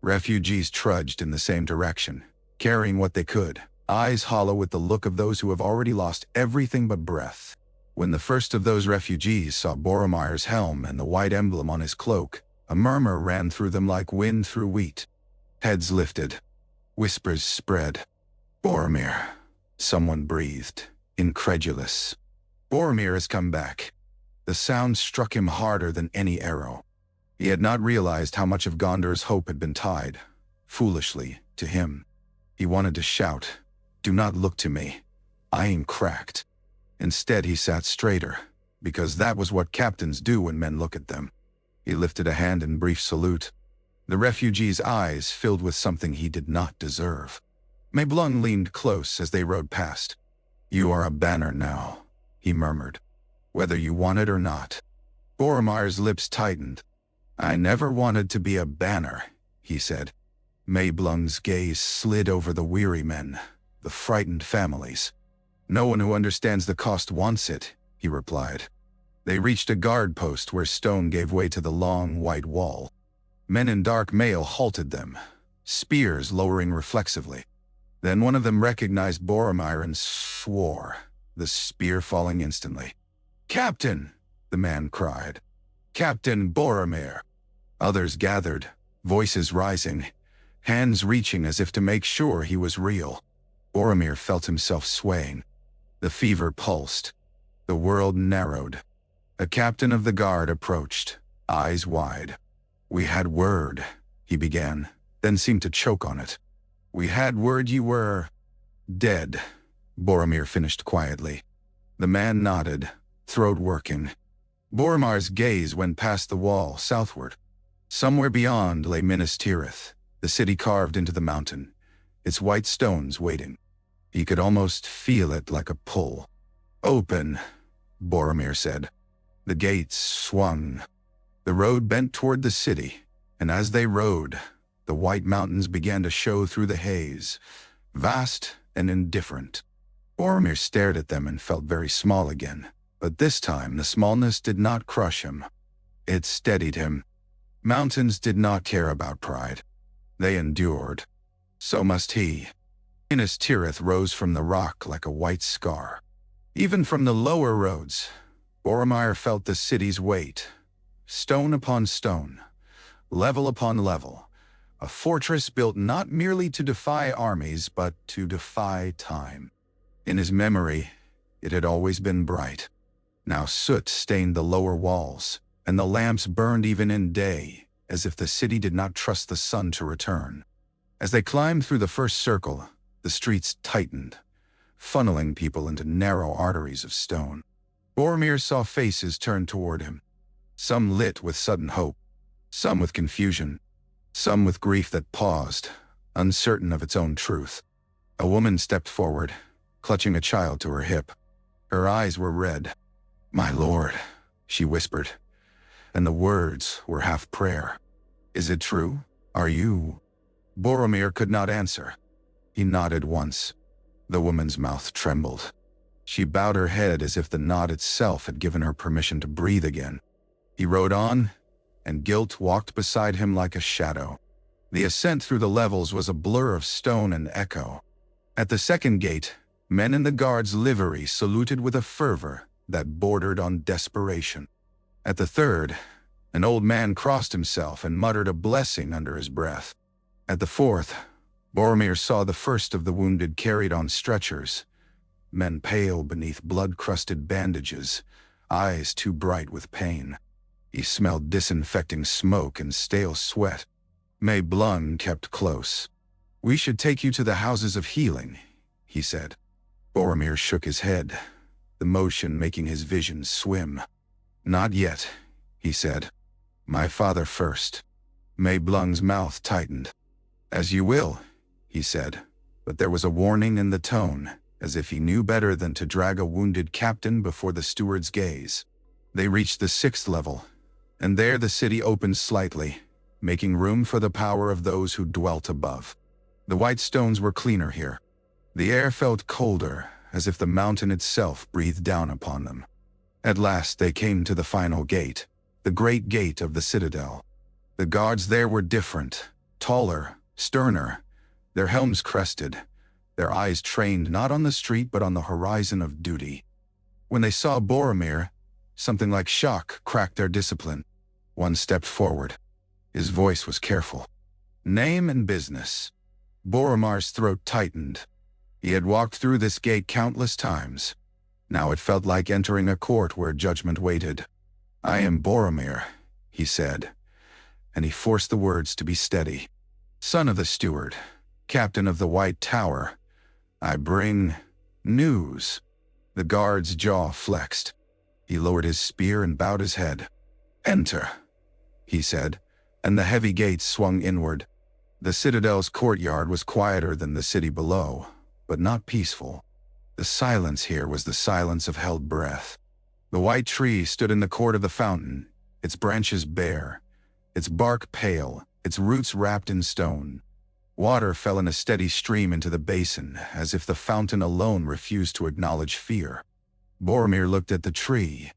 Refugees trudged in the same direction, carrying what they could, eyes hollow with the look of those who have already lost everything but breath. When the first of those refugees saw Boromir's helm and the white emblem on his cloak, a murmur ran through them like wind through wheat. Heads lifted. Whispers spread. "Boromir," someone breathed, incredulous. "Boromir has come back." The sound struck him harder than any arrow. He had not realized how much of Gondor's hope had been tied, foolishly, to him. He wanted to shout, "Do not look to me. I am cracked." Instead he sat straighter, because that was what captains do when men look at them. He lifted a hand in brief salute. The refugee's eyes filled with something he did not deserve. Mablung leaned close as they rode past. "You are a banner now," he murmured. "Whether you want it or not." Boromir's lips tightened. "I never wanted to be a banner," he said. Mablung's gaze slid over the weary men, the frightened families. "No one who understands the cost wants it," he replied. They reached a guard post where stone gave way to the long, white wall. Men in dark mail halted them, spears lowering reflexively. Then one of them recognized Boromir and swore, the spear falling instantly. "Captain!" the man cried. "Captain Boromir!" Others gathered, voices rising, hands reaching as if to make sure he was real. Boromir felt himself swaying. The fever pulsed. The world narrowed. A captain of the guard approached, eyes wide. "We had word," he began, then seemed to choke on it. "We had word you were dead," Boromir finished quietly. The man nodded, throat working. Boromir's gaze went past the wall, southward. Somewhere beyond lay Minas Tirith, the city carved into the mountain, its white stones waiting. He could almost feel it like a pull. "Open," Boromir said. The gates swung. The road bent toward the city, and as they rode, the white mountains began to show through the haze, vast and indifferent. Boromir stared at them and felt very small again, but this time the smallness did not crush him. It steadied him. Mountains did not care about pride. They endured. So must he. Minas Tirith rose from the rock like a white scar. Even from the lower roads, Boromir felt the city's weight. Stone upon stone, level upon level, a fortress built not merely to defy armies, but to defy time. In his memory, it had always been bright. Now soot stained the lower walls, and the lamps burned even in day, as if the city did not trust the sun to return. As they climbed through the first circle, the streets tightened, funneling people into narrow arteries of stone. Boromir saw faces turn toward him, some lit with sudden hope, some with confusion, some with grief that paused, uncertain of its own truth. A woman stepped forward, clutching a child to her hip. Her eyes were red. "My lord," she whispered, and the words were half prayer. "Is it true? Are you?" Boromir could not answer. He nodded once. The woman's mouth trembled. She bowed her head as if the nod itself had given her permission to breathe again. He rode on, and guilt walked beside him like a shadow. The ascent through the levels was a blur of stone and echo. At the second gate, men in the guard's livery saluted with a fervor that bordered on desperation. At the third, an old man crossed himself and muttered a blessing under his breath. At the fourth, Boromir saw the first of the wounded carried on stretchers, men pale beneath blood-crusted bandages, eyes too bright with pain. He smelled disinfecting smoke and stale sweat. May Blung kept close. "We should take you to the houses of healing," he said. Boromir shook his head, the motion making his vision swim. "Not yet," he said. "My father first." May Blung's mouth tightened. "As you will," he said, but there was a warning in the tone, as if he knew better than to drag a wounded captain before the steward's gaze. They reached the sixth level, and there the city opened slightly, making room for the power of those who dwelt above. The white stones were cleaner here. The air felt colder, as if the mountain itself breathed down upon them. At last they came to the final gate, the great gate of the citadel. The guards there were different, taller, sterner, their helms crested, their eyes trained not on the street but on the horizon of duty. When they saw Boromir, something like shock cracked their discipline. One stepped forward. His voice was careful. "Name and business." Boromir's throat tightened. He had walked through this gate countless times. Now it felt like entering a court where judgment waited. "I am Boromir," he said, and he forced the words to be steady. "Son of the steward, captain of the White Tower, I bring news." The guard's jaw flexed. He lowered his spear and bowed his head. "Enter," he said, and the heavy gates swung inward. The citadel's courtyard was quieter than the city below, but not peaceful. The silence here was the silence of held breath. The white tree stood in the court of the fountain, its branches bare, its bark pale, its roots wrapped in stone. Water fell in a steady stream into the basin, as if the fountain alone refused to acknowledge fear. Boromir looked at the tree.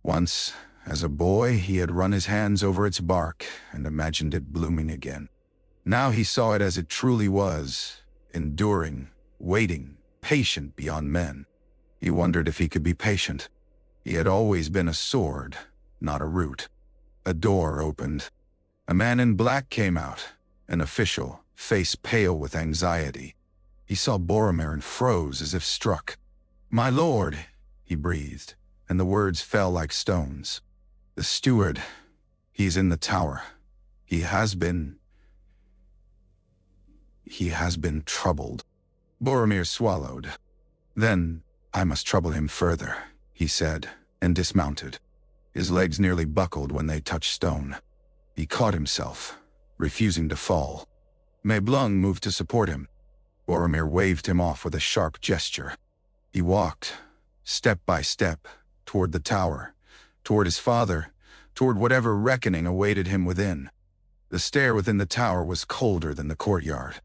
Once, as a boy, he had run his hands over its bark and imagined it blooming again. Now he saw it as it truly was, enduring, waiting, patient beyond men. He wondered if he could be patient. He had always been a sword, not a root. A door opened. A man in black came out, an official, face pale with anxiety. He saw Boromir and froze as if struck. "My lord," he breathed, and the words fell like stones. "The steward, he's in the tower. He has been troubled." Boromir swallowed. "Then I must trouble him further," he said, and dismounted. His legs nearly buckled when they touched stone. He caught himself, refusing to fall. Mablung moved to support him. Boromir waved him off with a sharp gesture. He walked, step by step, toward the tower, toward his father, toward whatever reckoning awaited him within. The stair within the tower was colder than the courtyard.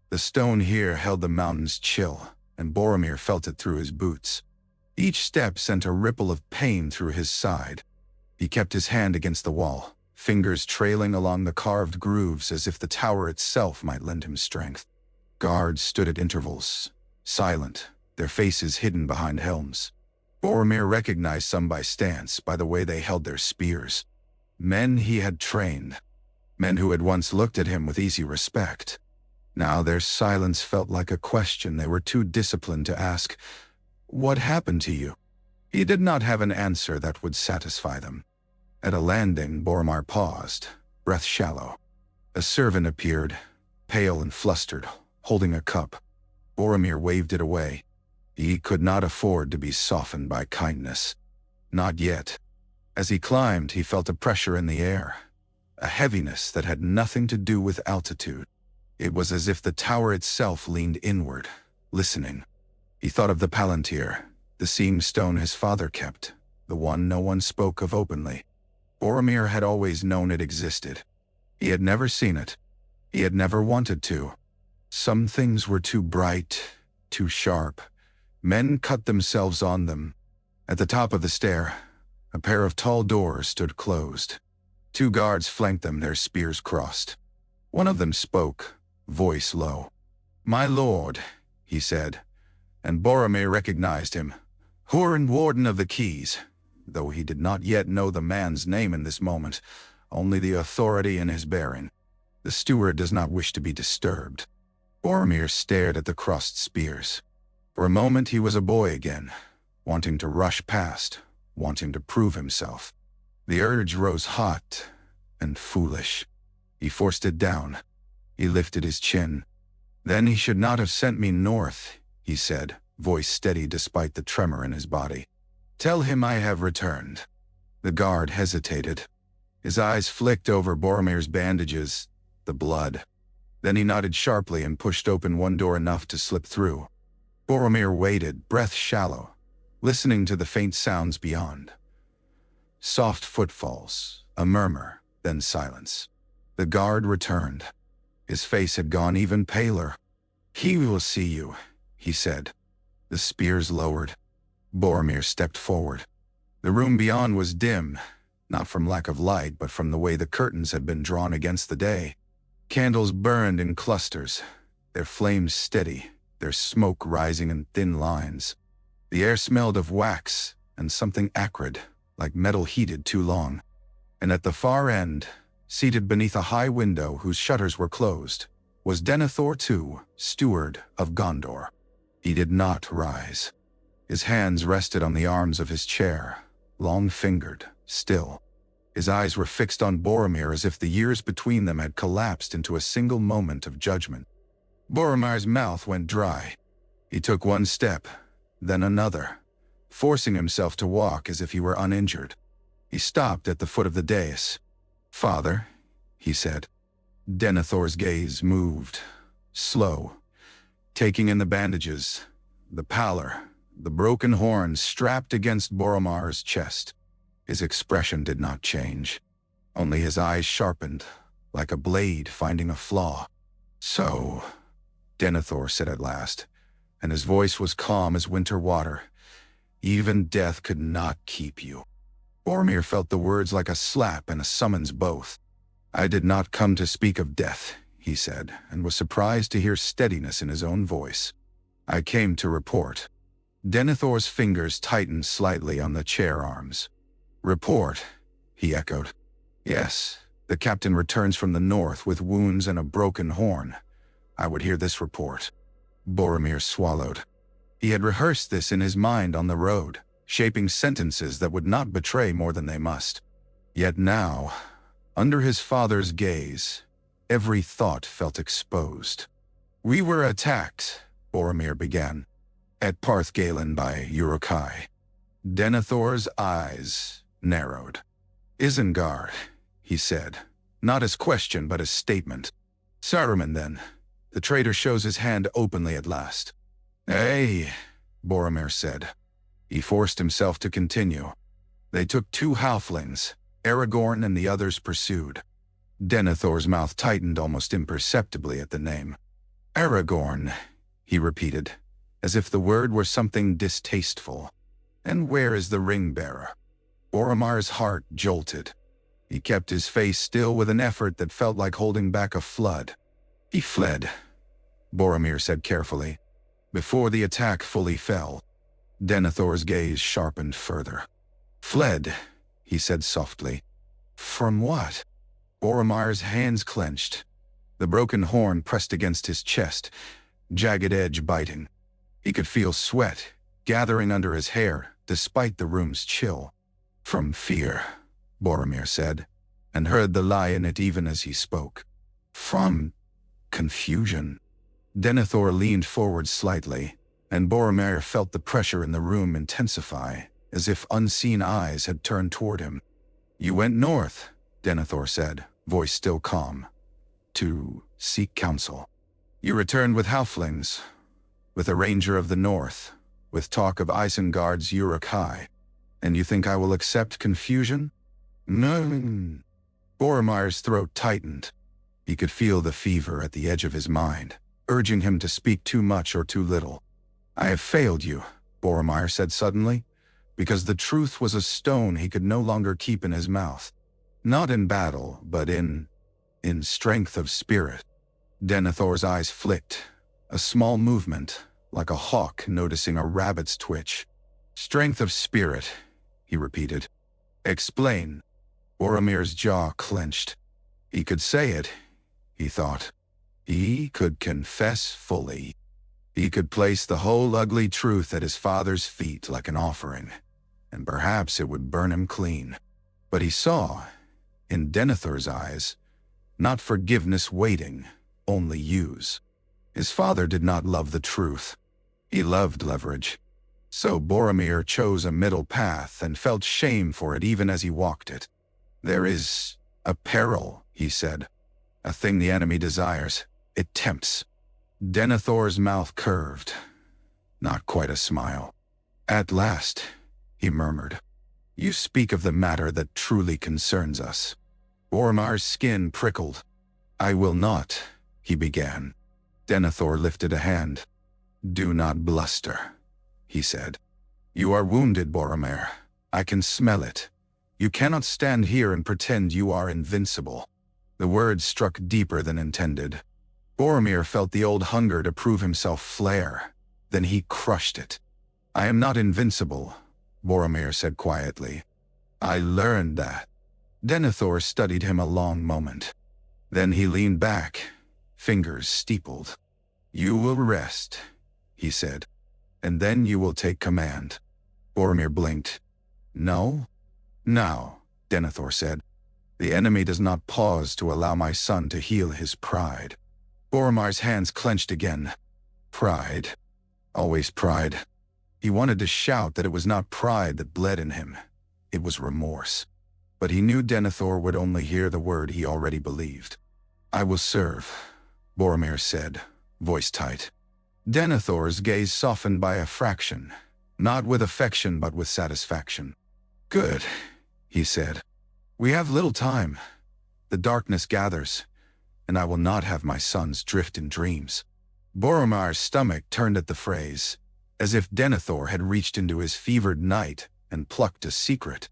The stone here held the mountain's chill, and Boromir felt it through his boots. Each step sent a ripple of pain through his side. He kept his hand against the wall, fingers trailing along the carved grooves as if the tower itself might lend him strength. Guards stood at intervals, silent, their faces hidden behind helms. Boromir recognized some by stance, by the way they held their spears. Men he had trained. Men who had once looked at him with easy respect. Now their silence felt like a question they were too disciplined to ask. "What happened to you?" He did not have an answer that would satisfy them. At a landing, Boromir paused, breath shallow. A servant appeared, pale and flustered, holding a cup. Boromir waved it away. He could not afford to be softened by kindness. Not yet. As he climbed, he felt a pressure in the air, a heaviness that had nothing to do with altitude. It was as if the tower itself leaned inward, listening. He thought of the Palantir, the seeing stone his father kept, the one no one spoke of openly. Boromir had always known it existed. He had never seen it. He had never wanted to. Some things were too bright, too sharp. Men cut themselves on them. At the top of the stair, a pair of tall doors stood closed. 2 guards flanked them, their spears crossed. One of them spoke, voice low. "My lord," he said, and Boromir recognized him. Hurin, Warden of the Keys, though he did not yet know the man's name in this moment, only the authority in his bearing. "The steward does not wish to be disturbed." Boromir stared at the crossed spears. For a moment he was a boy again, wanting to rush past, wanting to prove himself. The urge rose hot and foolish. He forced it down. He lifted his chin. "Then he should not have sent me north," he said, voice steady despite the tremor in his body. "Tell him I have returned." The guard hesitated. His eyes flicked over Boromir's bandages, the blood. Then he nodded sharply and pushed open one door enough to slip through. Boromir waited, breath shallow, listening to the faint sounds beyond. Soft footfalls, a murmur, then silence. The guard returned. His face had gone even paler. "He will see you," he said. The spears lowered. Boromir stepped forward. The room beyond was dim, not from lack of light, but from the way the curtains had been drawn against the day. Candles burned in clusters, their flames steady, their smoke rising in thin lines. The air smelled of wax and something acrid, like metal heated too long. And at the far end, seated beneath a high window whose shutters were closed, was Denethor II, steward of Gondor. He did not rise. His hands rested on the arms of his chair, long-fingered, still. His eyes were fixed on Boromir as if the years between them had collapsed into a single moment of judgment. Boromir's mouth went dry. He took one step, then another, forcing himself to walk as if he were uninjured. He stopped at the foot of the dais. "Father," he said. Denethor's gaze moved, slow, taking in the bandages, the pallor, the broken horns strapped against Boromir's chest. His expression did not change. Only his eyes sharpened, like a blade finding a flaw. "So," Denethor said at last, and his voice was calm as winter water, "even death could not keep you." Boromir felt the words like a slap and a summons both. "I did not come to speak of death," he said, and was surprised to hear steadiness in his own voice. "I came to report." Denethor's fingers tightened slightly on the chair arms. "Report," he echoed. "Yes, the captain returns from the north with wounds and a broken horn. I would hear this report." Boromir swallowed. He had rehearsed this in his mind on the road, shaping sentences that would not betray more than they must. Yet now, under his father's gaze, every thought felt exposed. "We were attacked," Boromir began, "at Parth Galen by Uruk-hai." Denethor's eyes narrowed. "Isengard," he said, not as question but as statement. "Saruman, then. The traitor shows his hand openly at last." "Hey," Boromir said. He forced himself to continue. "They took 2 halflings. Aragorn and the others pursued." Denethor's mouth tightened almost imperceptibly at the name. "Aragorn," he repeated, as if the word were something distasteful. "And where is the ring-bearer?" Boromir's heart jolted. He kept his face still with an effort that felt like holding back a flood. "He fled," Boromir said carefully, "before the attack fully fell." Denethor's gaze sharpened further. "Fled," he said softly. "From what?" Boromir's hands clenched. The broken horn pressed against his chest, jagged edge biting. He could feel sweat gathering under his hair, despite the room's chill. "From fear," Boromir said, and heard the lie in it even as he spoke. "From confusion." Denethor leaned forward slightly, and Boromir felt the pressure in the room intensify, as if unseen eyes had turned toward him. "You went north," Denethor said, voice still calm, "to seek counsel. You returned with halflings, with a ranger of the north, with talk of Isengard's Uruk-hai. And you think I will accept confusion?" "No." Boromir's throat tightened. He could feel the fever at the edge of his mind, urging him to speak too much or too little. "I have failed you," Boromir said suddenly, because the truth was a stone he could no longer keep in his mouth. "Not in battle, but in strength of spirit." Denethor's eyes flicked, a small movement, like a hawk noticing a rabbit's twitch. "Strength of spirit," he repeated. "Explain." Boromir's jaw clenched. He could say it, he thought. He could confess fully. He could place the whole ugly truth at his father's feet like an offering, and perhaps it would burn him clean. But he saw, in Denethor's eyes, not forgiveness waiting, only use. His father did not love the truth. He loved leverage. So Boromir chose a middle path and felt shame for it even as he walked it. "There is a peril," he said. "A thing the enemy desires. It tempts." Denethor's mouth curved. Not quite a smile. "At last," he murmured. "You speak of the matter that truly concerns us." Boromir's skin prickled. "I will not," he began. Denethor lifted a hand. "Do not bluster," he said. "You are wounded, Boromir. I can smell it. You cannot stand here and pretend you are invincible." The words struck deeper than intended. Boromir felt the old hunger to prove himself flare. Then he crushed it. "I am not invincible," Boromir said quietly. "I learned that." Denethor studied him a long moment. Then he leaned back, fingers steepled. "You will rest," he said, "and then you will take command." Boromir blinked. "No?" "Now," Denethor said. "The enemy does not pause to allow my son to heal his pride." Boromir's hands clenched again. Pride. Always pride. He wanted to shout that it was not pride that bled in him. It was remorse. But he knew Denethor would only hear the word he already believed. "I will serve," Boromir said, voice tight. Denethor's gaze softened by a fraction, not with affection but with satisfaction. "Good," he said. "We have little time. The darkness gathers, and I will not have my sons drift in dreams." Boromir's stomach turned at the phrase, as if Denethor had reached into his fevered night and plucked a secret.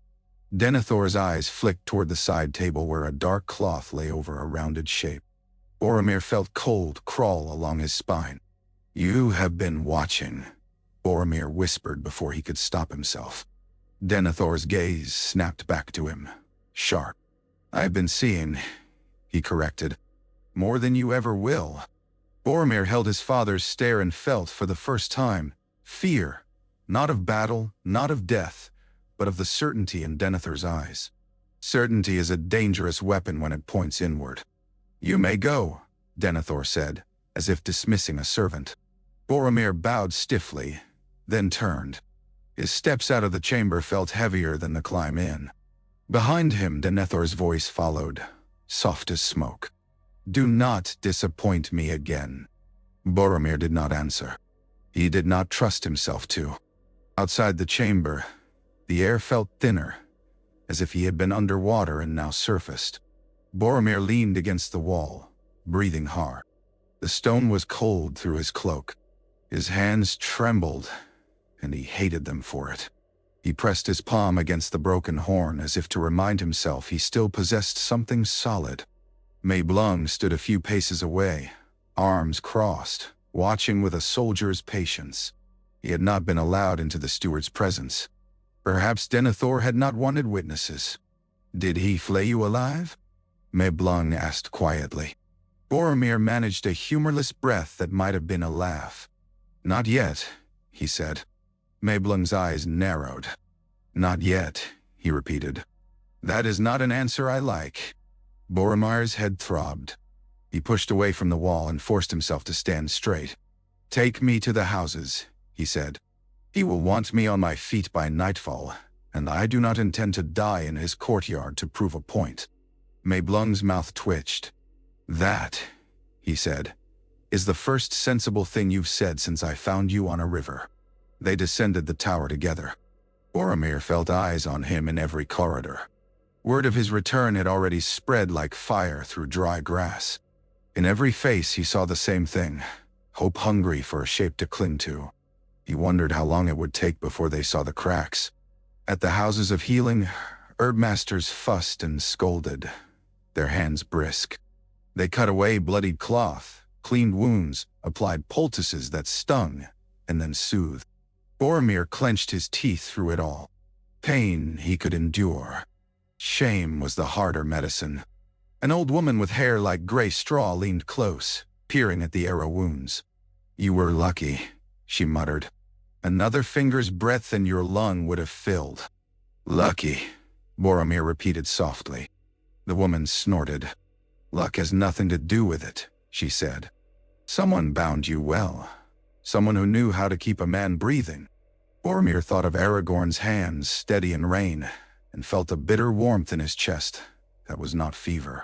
Denethor's eyes flicked toward the side table where a dark cloth lay over a rounded shape. Boromir felt cold crawl along his spine. "You have been watching," Boromir whispered before he could stop himself. Denethor's gaze snapped back to him, sharp. "I've been seeing," he corrected. "More than you ever will." Boromir held his father's stare and felt, for the first time, fear, not of battle, not of death, but of the certainty in Denethor's eyes. Certainty is a dangerous weapon when it points inward. "You may go," Denethor said, as if dismissing a servant. Boromir bowed stiffly, then turned. His steps out of the chamber felt heavier than the climb in. Behind him, Denethor's voice followed, soft as smoke. "Do not disappoint me again." Boromir did not answer. He did not trust himself to. Outside the chamber, the air felt thinner, as if he had been underwater and now surfaced. Boromir leaned against the wall, breathing hard. The stone was cold through his cloak. His hands trembled, and he hated them for it. He pressed his palm against the broken horn as if to remind himself he still possessed something solid. Mablung stood a few paces away, arms crossed, watching with a soldier's patience. He had not been allowed into the steward's presence. Perhaps Denethor had not wanted witnesses. "Did he flay you alive?" Mablung asked quietly. Boromir managed a humorless breath that might have been a laugh. "Not yet," he said. Mablung's eyes narrowed. "Not yet," he repeated. "That is not an answer I like." Boromir's head throbbed. He pushed away from the wall and forced himself to stand straight. "Take me to the houses," he said. "He will want me on my feet by nightfall, and I do not intend to die in his courtyard to prove a point." Mablung's mouth twitched. "That," he said, "is the first sensible thing you've said since I found you on a river." They descended the tower together. Boromir felt eyes on him in every corridor. Word of his return had already spread like fire through dry grass. In every face he saw the same thing, hope hungry for a shape to cling to. He wondered how long it would take before they saw the cracks. At the houses of healing, herbmasters fussed and scolded, their hands brisk. They cut away bloodied cloth, cleaned wounds, applied poultices that stung, and then soothed. Boromir clenched his teeth through it all. Pain he could endure. Shame was the harder medicine. An old woman with hair like gray straw leaned close, peering at the arrow wounds. "You were lucky," she muttered. "Another finger's breadth and your lung would have filled." "Lucky," Boromir repeated softly. The woman snorted. "Luck has nothing to do with it," she said. "Someone bound you well. Someone who knew how to keep a man breathing." Boromir thought of Aragorn's hands, steady in rain, and felt a bitter warmth in his chest that was not fever.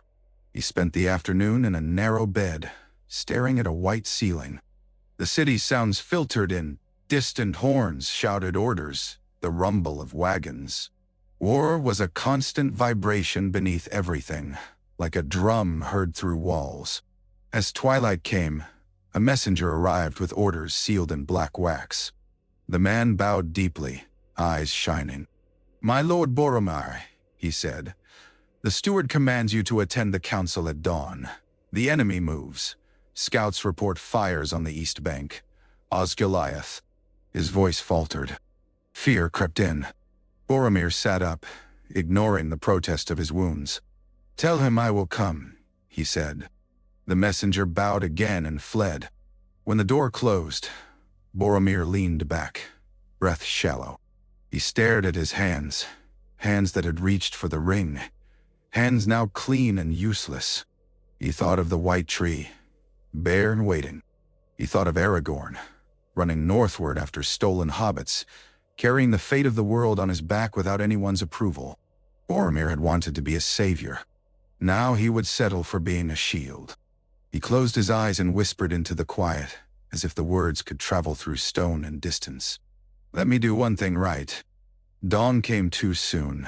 He spent the afternoon in a narrow bed, staring at a white ceiling. The city's sounds filtered in. Distant horns shouted orders, the rumble of wagons. War was a constant vibration beneath everything, like a drum heard through walls. As twilight came, a messenger arrived with orders sealed in black wax. The man bowed deeply, eyes shining. "My lord Boromir," he said, "the steward commands you to attend the council at dawn. The enemy moves. Scouts report fires on the east bank. Osgiliath." His voice faltered. Fear crept in. Boromir sat up, ignoring the protest of his wounds. "Tell him I will come," he said. The messenger bowed again and fled. When the door closed, Boromir leaned back, breath shallow. He stared at his hands, hands that had reached for the ring, hands now clean and useless. He thought of the white tree, bare and waiting. He thought of Aragorn, running northward after stolen hobbits, carrying the fate of the world on his back without anyone's approval. Boromir had wanted to be a savior. Now he would settle for being a shield. He closed his eyes and whispered into the quiet, as if the words could travel through stone and distance. "Let me do one thing right." Dawn came too soon.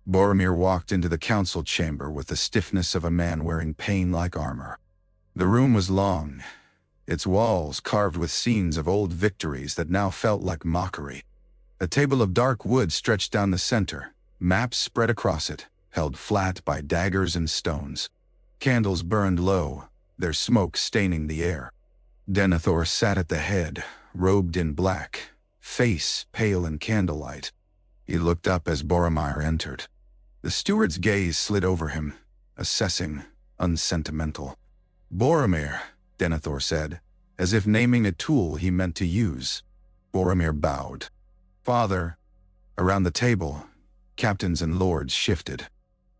Boromir walked into the council chamber with the stiffness of a man wearing pain-like armor. The room was long, its walls carved with scenes of old victories that now felt like mockery. A table of dark wood stretched down the center, maps spread across it, held flat by daggers and stones. Candles burned low, their smoke staining the air. Denethor sat at the head, robed in black, face pale in candlelight. He looked up as Boromir entered. The steward's gaze slid over him, assessing, unsentimental. "Boromir," Denethor said, as if naming a tool he meant to use. Boromir bowed. "Father." Around the table, captains and lords shifted.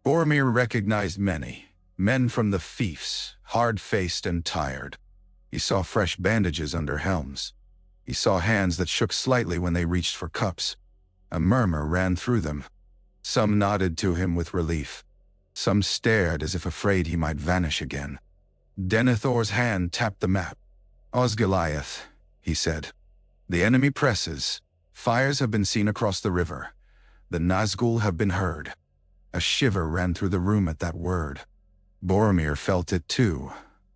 Boromir recognized many, men from the fiefs, hard-faced and tired. He saw fresh bandages under helms. He saw hands that shook slightly when they reached for cups. A murmur ran through them. Some nodded to him with relief. Some stared as if afraid he might vanish again. Denethor's hand tapped the map. "Osgiliath," he said. "The enemy presses. Fires have been seen across the river. The Nazgul have been heard." A shiver ran through the room at that word. Boromir felt it too,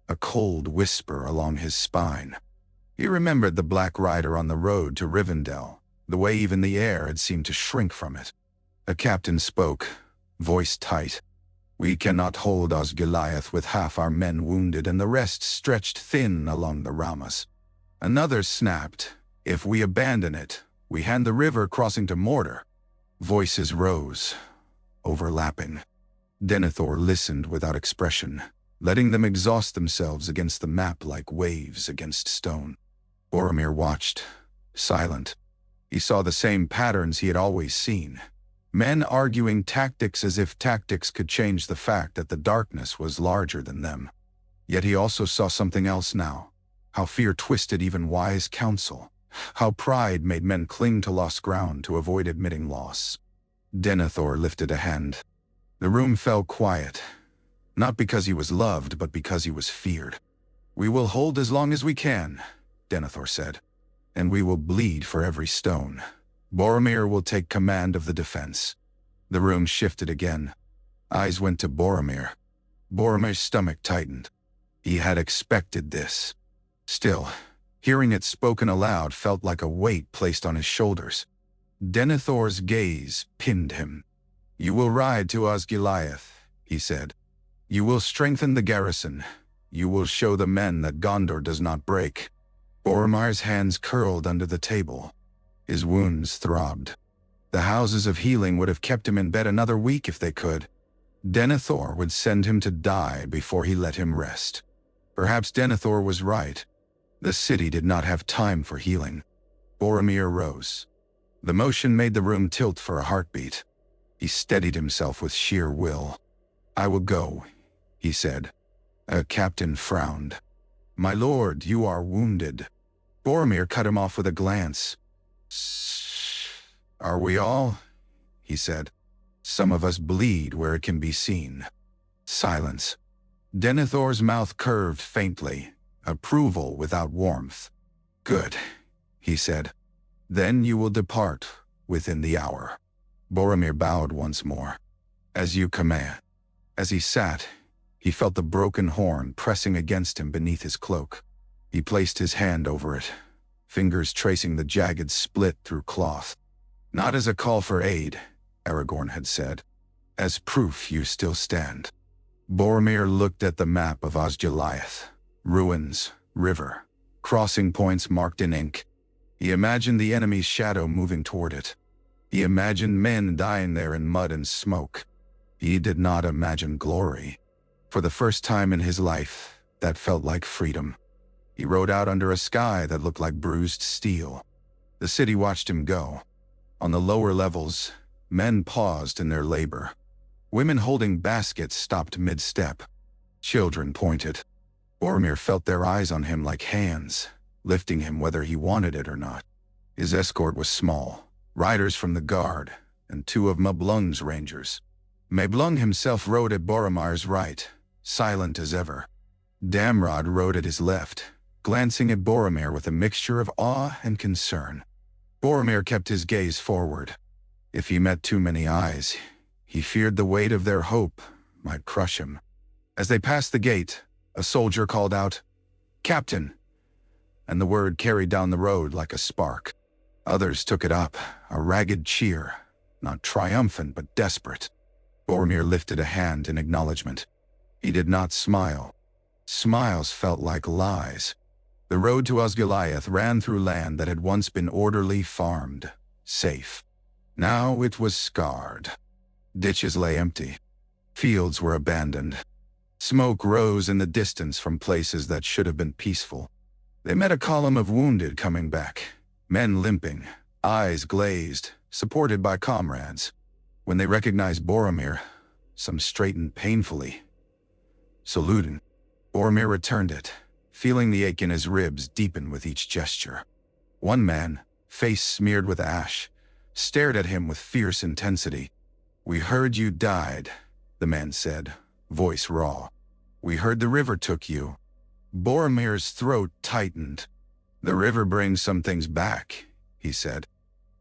a cold whisper along his spine. He remembered the Black Rider on the road to Rivendell, the way even the air had seemed to shrink from it. A captain spoke, voice tight. "We cannot hold Osgiliath with half our men wounded and the rest stretched thin along the Ramas." Another snapped, "If we abandon it, we hand the river crossing to Mordor." Voices rose, overlapping. Denethor listened without expression, letting them exhaust themselves against the map like waves against stone. Boromir watched, silent. He saw the same patterns he had always seen. Men arguing tactics as if tactics could change the fact that the darkness was larger than them. Yet he also saw something else now. How fear twisted even wise counsel. How pride made men cling to lost ground to avoid admitting loss. Denethor lifted a hand. The room fell quiet. Not because he was loved, but because he was feared. "We will hold as long as we can," Denethor said. "And we will bleed for every stone. Boromir will take command of the defense." The room shifted again. Eyes went to Boromir. Boromir's stomach tightened. He had expected this. Still, hearing it spoken aloud felt like a weight placed on his shoulders. Denethor's gaze pinned him. "You will ride to Osgiliath," he said. "You will strengthen the garrison. You will show the men that Gondor does not break." Boromir's hands curled under the table. His wounds throbbed. The houses of healing would have kept him in bed another week if they could. Denethor would send him to die before he let him rest. Perhaps Denethor was right. The city did not have time for healing. Boromir rose. The motion made the room tilt for a heartbeat. He steadied himself with sheer will. "I will go," he said. A captain frowned. "My lord, you are wounded." Boromir cut him off with a glance. "Are we all?" he said. "Some of us bleed where it can be seen." Silence. Denethor's mouth curved faintly, approval without warmth. "Good," he said. "Then you will depart within the hour." Boromir bowed once more. "As you command." As he sat, he felt the broken horn pressing against him beneath his cloak. He placed his hand over it, fingers tracing the jagged split through cloth. "Not as a call for aid," Aragorn had said. "As proof you still stand." Boromir looked at the map of Osgiliath. Ruins, river, crossing points marked in ink. He imagined the enemy's shadow moving toward it. He imagined men dying there in mud and smoke. He did not imagine glory. For the first time in his life, that felt like freedom. He rode out under a sky that looked like bruised steel. The city watched him go. On the lower levels, men paused in their labor. Women holding baskets stopped mid-step. Children pointed. Boromir felt their eyes on him like hands, lifting him whether he wanted it or not. His escort was small, riders from the guard, and 2 of Mablung's rangers. Mablung himself rode at Boromir's right, silent as ever. Damrod rode at his left, glancing at Boromir with a mixture of awe and concern. Boromir kept his gaze forward. If he met too many eyes, he feared the weight of their hope might crush him. As they passed the gate, a soldier called out, "Captain!" and the word carried down the road like a spark. Others took it up, a ragged cheer, not triumphant but desperate. Boromir lifted a hand in acknowledgement. He did not smile. Smiles felt like lies. The road to Osgiliath ran through land that had once been orderly, farmed, safe. Now it was scarred. Ditches lay empty. Fields were abandoned. Smoke rose in the distance from places that should have been peaceful. They met a column of wounded coming back, men limping, eyes glazed, supported by comrades. When they recognized Boromir, some straightened painfully, saluting. Boromir returned it, feeling the ache in his ribs deepen with each gesture. One man, face smeared with ash, stared at him with fierce intensity. "We heard you died," the man said, voice raw. "We heard the river took you." Boromir's throat tightened. "The river brings some things back," he said.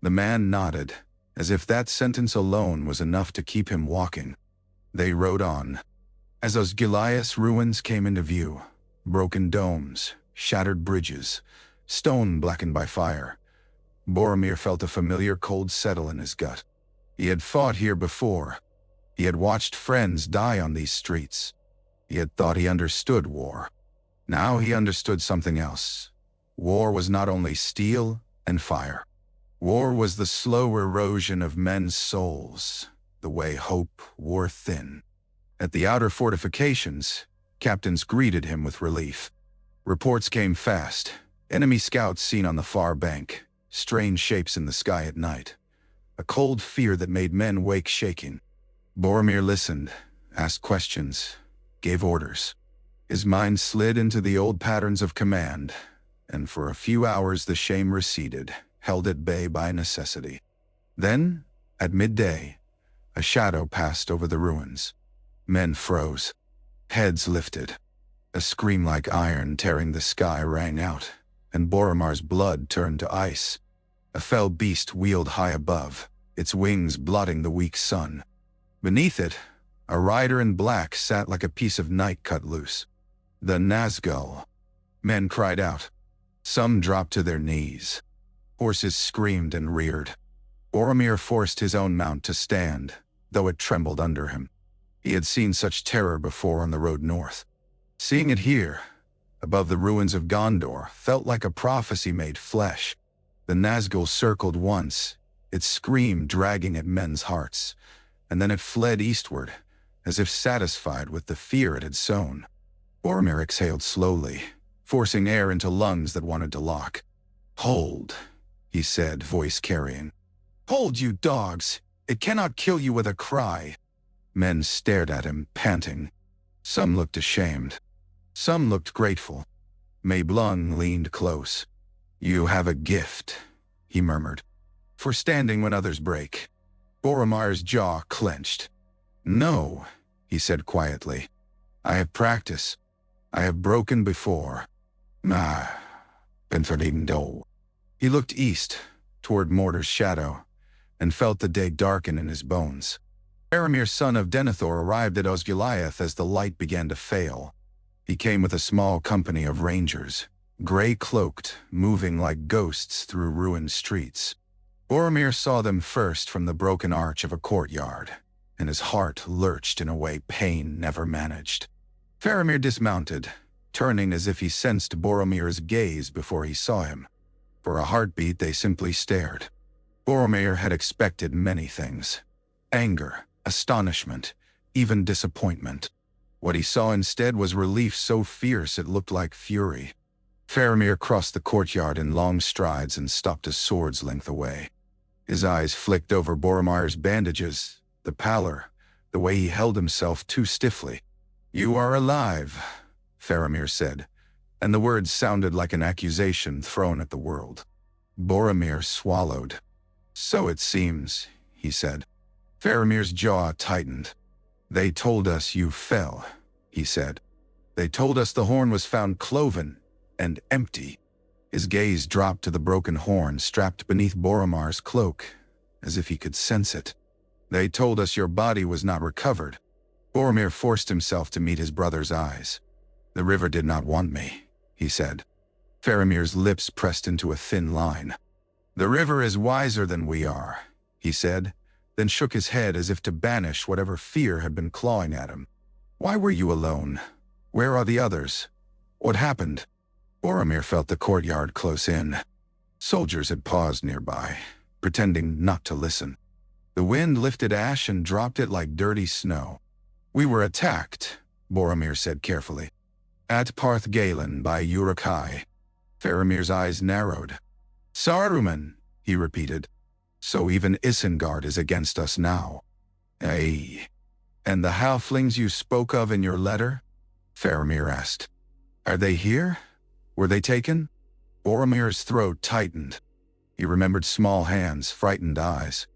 The man nodded, as if that sentence alone was enough to keep him walking. They rode on. As Osgiliath's ruins came into view, broken domes, shattered bridges, stone blackened by fire, Boromir felt a familiar cold settle in his gut. He had fought here before. He had watched friends die on these streets. He had thought he understood war. Now he understood something else. War was not only steel and fire. War was the slow erosion of men's souls, the way hope wore thin. At the outer fortifications, captains greeted him with relief. Reports came fast. Enemy scouts seen on the far bank, strange shapes in the sky at night. A cold fear that made men wake shaking. Boromir listened, asked questions, gave orders. His mind slid into the old patterns of command, and for a few hours the shame receded, held at bay by necessity. Then, at midday, a shadow passed over the ruins. Men froze. Heads lifted. A scream like iron tearing the sky rang out, and Boromir's blood turned to ice. A fell beast wheeled high above, its wings blotting the weak sun. Beneath it, a rider in black sat like a piece of night cut loose. The Nazgul. Men cried out. Some dropped to their knees. Horses screamed and reared. Boromir forced his own mount to stand, though it trembled under him. He had seen such terror before on the road north. Seeing it here, above the ruins of Gondor, felt like a prophecy made flesh. The Nazgul circled once, its scream dragging at men's hearts, and then it fled eastward, as if satisfied with the fear it had sown. Boromir exhaled slowly, forcing air into lungs that wanted to lock. "Hold," he said, voice carrying. "Hold, you dogs! It cannot kill you with a cry." Men stared at him, panting. Some looked ashamed. Some looked grateful. Mablung leaned close. "You have a gift," he murmured, "for standing when others break." Boromir's jaw clenched. "No," he said quietly. "I have practice. I have broken before. He looked east, toward Mordor's shadow, and felt the day darken in his bones. Faramir, son of Denethor, arrived at Osgiliath as the light began to fail. He came with a small company of rangers, gray-cloaked, moving like ghosts through ruined streets. Boromir saw them first from the broken arch of a courtyard, and his heart lurched in a way pain never managed. Faramir dismounted, turning as if he sensed Boromir's gaze before he saw him. For a heartbeat they simply stared. Boromir had expected many things. Anger, astonishment, even disappointment. What he saw instead was relief so fierce it looked like fury. Faramir crossed the courtyard in long strides and stopped a sword's length away. His eyes flicked over Boromir's bandages, the pallor, the way he held himself too stiffly. "You are alive," Faramir said, and the words sounded like an accusation thrown at the world. Boromir swallowed. "So it seems," he said. Faramir's jaw tightened. "They told us you fell," he said. "They told us the horn was found cloven and empty." His gaze dropped to the broken horn strapped beneath Boromir's cloak, as if he could sense it. "They told us your body was not recovered." Boromir forced himself to meet his brother's eyes. "The river did not want me," he said. Faramir's lips pressed into a thin line. "The river is wiser than we are," he said, then shook his head as if to banish whatever fear had been clawing at him. "Why were you alone? Where are the others? What happened? Boromir felt the courtyard close in. Soldiers had paused nearby, pretending not to listen. The wind lifted ash and dropped it like dirty snow. We were attacked, Boromir said carefully. At Parth Galen by Uruk-hai. Faramir's eyes narrowed. Saruman, he repeated. So even Isengard is against us now. Aye. And the halflings you spoke of in your letter? Faramir asked. Are they here? Were they taken? Boromir's throat tightened. He remembered small hands, frightened eyes.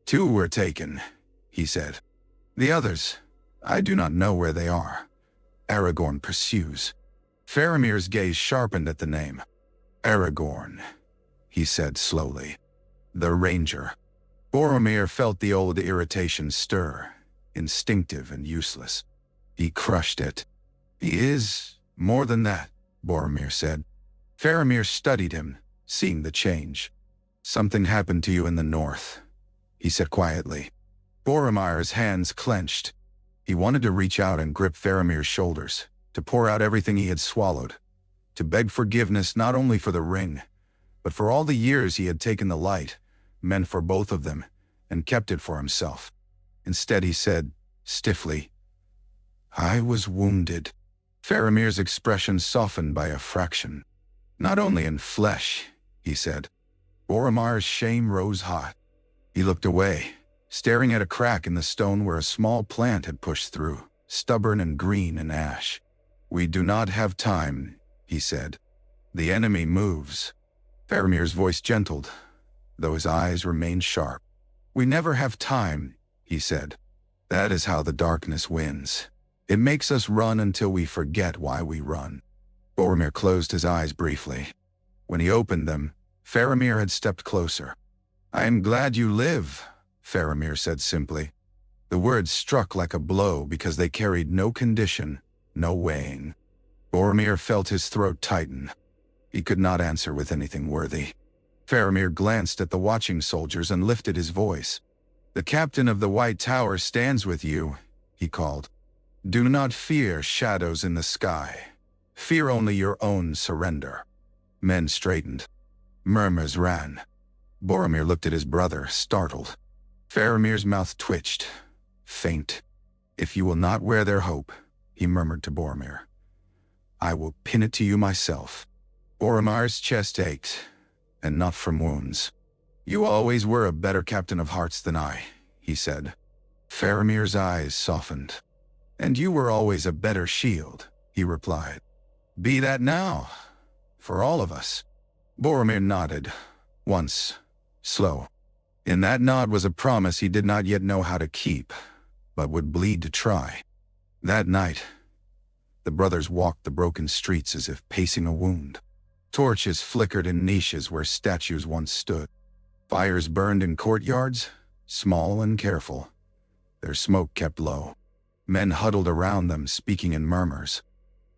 2 were taken, he said. The others, I do not know where they are. Aragorn pursues. Faramir's gaze sharpened at the name. Aragorn, he said slowly. The Ranger. Boromir felt the old irritation stir, instinctive and useless. He crushed it. He is more than that, Boromir said. Faramir studied him, seeing the change. Something happened to you in the north, he said quietly. Boromir's hands clenched. He wanted to reach out and grip Faramir's shoulders, to pour out everything he had swallowed, to beg forgiveness not only for the ring, but for all the years he had taken the light, meant for both of them, and kept it for himself. Instead he said, stiffly, I was wounded. Faramir's expression softened by a fraction. Not only in flesh, he said. Boromir's shame rose hot. He looked away, staring at a crack in the stone where a small plant had pushed through, stubborn and green in ash. We do not have time, he said. The enemy moves. Faramir's voice gentled, though his eyes remained sharp. We never have time, he said. That is how the darkness wins. It makes us run until we forget why we run. Boromir closed his eyes briefly. When he opened them, Faramir had stepped closer. I am glad you live, Faramir said simply. The words struck like a blow because they carried no condition, no weighing. Boromir felt his throat tighten. He could not answer with anything worthy. Faramir glanced at the watching soldiers and lifted his voice. The captain of the White Tower stands with you, he called. Do not fear shadows in the sky. Fear only your own surrender. Men straightened. Murmurs ran. Boromir looked at his brother, startled. Faramir's mouth twitched. Faint. If you will not wear their hope, he murmured to Boromir, I will pin it to you myself. Boromir's chest ached, and not from wounds. You always were a better captain of hearts than I, he said. Faramir's eyes softened. And you were always a better shield, he replied. Be that now, for all of us. Boromir nodded, once, slow. In that nod was a promise he did not yet know how to keep, but would bleed to try. That night, the brothers walked the broken streets as if pacing a wound. Torches flickered in niches where statues once stood. Fires burned in courtyards, small and careful. Their smoke kept low. Men huddled around them, speaking in murmurs.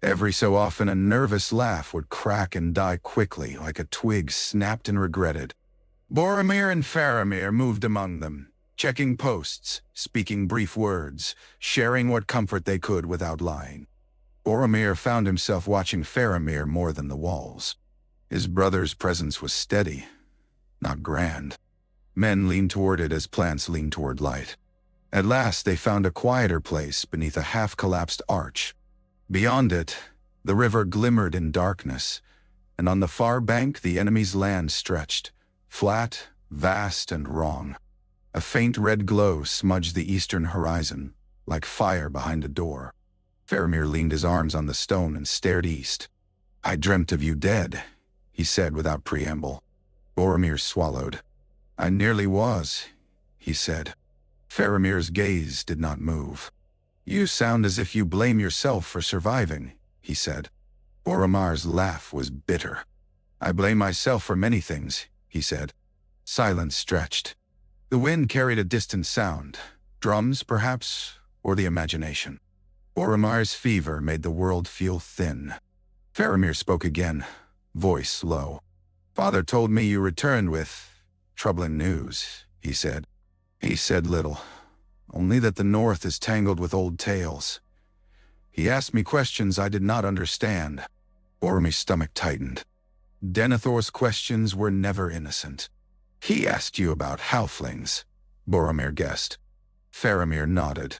Every so often a nervous laugh would crack and die quickly, like a twig snapped and regretted. Boromir and Faramir moved among them, checking posts, speaking brief words, sharing what comfort they could without lying. Boromir found himself watching Faramir more than the walls. His brother's presence was steady, not grand. Men leaned toward it as plants lean toward light. At last they found a quieter place beneath a half-collapsed arch. Beyond it, the river glimmered in darkness, and on the far bank the enemy's land stretched, flat, vast, and wrong. A faint red glow smudged the eastern horizon, like fire behind a door. Faramir leaned his arms on the stone and stared east. I dreamt of you dead, he said without preamble. Boromir swallowed. I nearly was, he said. Faramir's gaze did not move. You sound as if you blame yourself for surviving, he said. Boromir's laugh was bitter. I blame myself for many things, he said. Silence stretched. The wind carried a distant sound, drums perhaps, or the imagination. Boromir's fever made the world feel thin. Faramir spoke again, voice low. Father told me you returned with troubling news, he said. He said little, only that the north is tangled with old tales. He asked me questions I did not understand. Boromir's stomach tightened. Denethor's questions were never innocent. He asked you about halflings, Boromir guessed. Faramir nodded.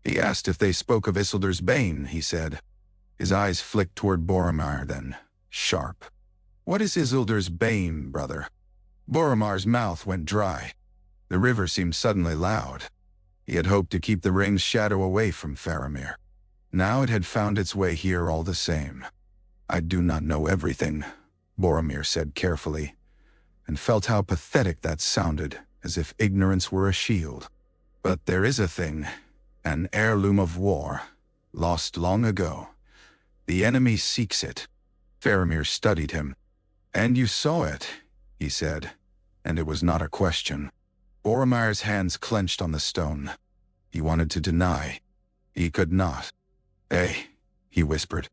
He asked if they spoke of Isildur's bane, he said. His eyes flicked toward Boromir, then sharp. What is Isildur's bane, brother? Boromir's mouth went dry. The river seemed suddenly loud. He had hoped to keep the ring's shadow away from Faramir. Now it had found its way here all the same. I do not know everything, Boromir said carefully, and felt how pathetic that sounded, as if ignorance were a shield. But there is a thing, an heirloom of war, lost long ago. The enemy seeks it. Faramir studied him. And you saw it, he said, and it was not a question. Boromir's hands clenched on the stone. He wanted to deny. He could not. Eh, he whispered.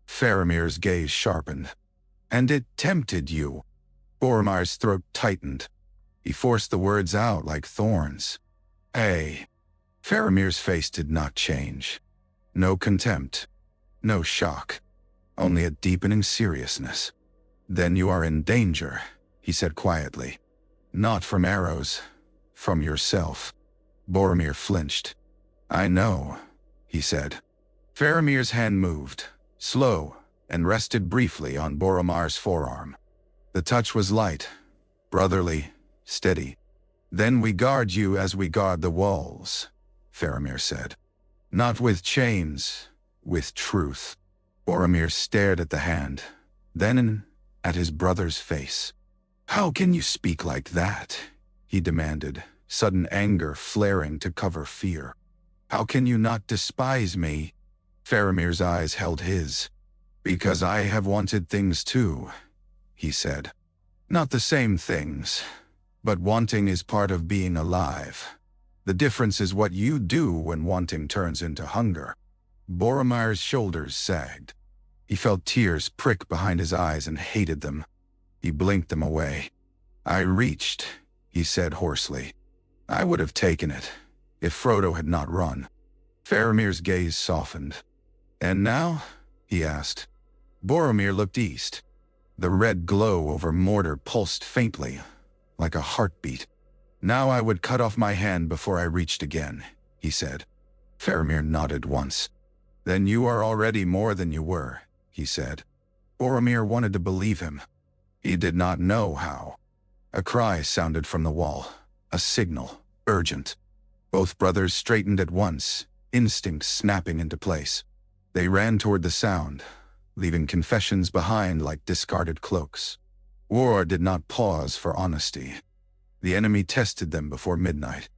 Faramir's gaze sharpened. And it tempted you. Boromir's throat tightened. He forced the words out like thorns. Eh. Faramir's face did not change. No contempt. No shock. Only a deepening seriousness. Then you are in danger, he said quietly. Not from arrows. From yourself. Boromir flinched. I know, he said. Faramir's hand moved, slow, and rested briefly on Boromir's forearm. The touch was light, brotherly, steady. Then we guard you as we guard the walls, Faramir said. Not with chains, with truth. Boromir stared at the hand, then at his brother's face. How can you speak like that? He demanded, sudden anger flaring to cover fear. How can you not despise me? Faramir's eyes held his. Because I have wanted things too, he said. Not the same things, but wanting is part of being alive. The difference is what you do when wanting turns into hunger. Boromir's shoulders sagged. He felt tears prick behind his eyes and hated them. He blinked them away. I reached, he said hoarsely. I would have taken it, if Frodo had not run. Faramir's gaze softened. And now? He asked. Boromir looked east. The red glow over Mordor pulsed faintly, like a heartbeat. Now I would cut off my hand before I reached again, he said. Faramir nodded once. Then you are already more than you were, he said. Boromir wanted to believe him. He did not know how. A cry sounded from the wall, a signal, urgent. Both brothers straightened at once, instincts snapping into place. They ran toward the sound, leaving confessions behind like discarded cloaks. War did not pause for honesty. The enemy tested them before midnight.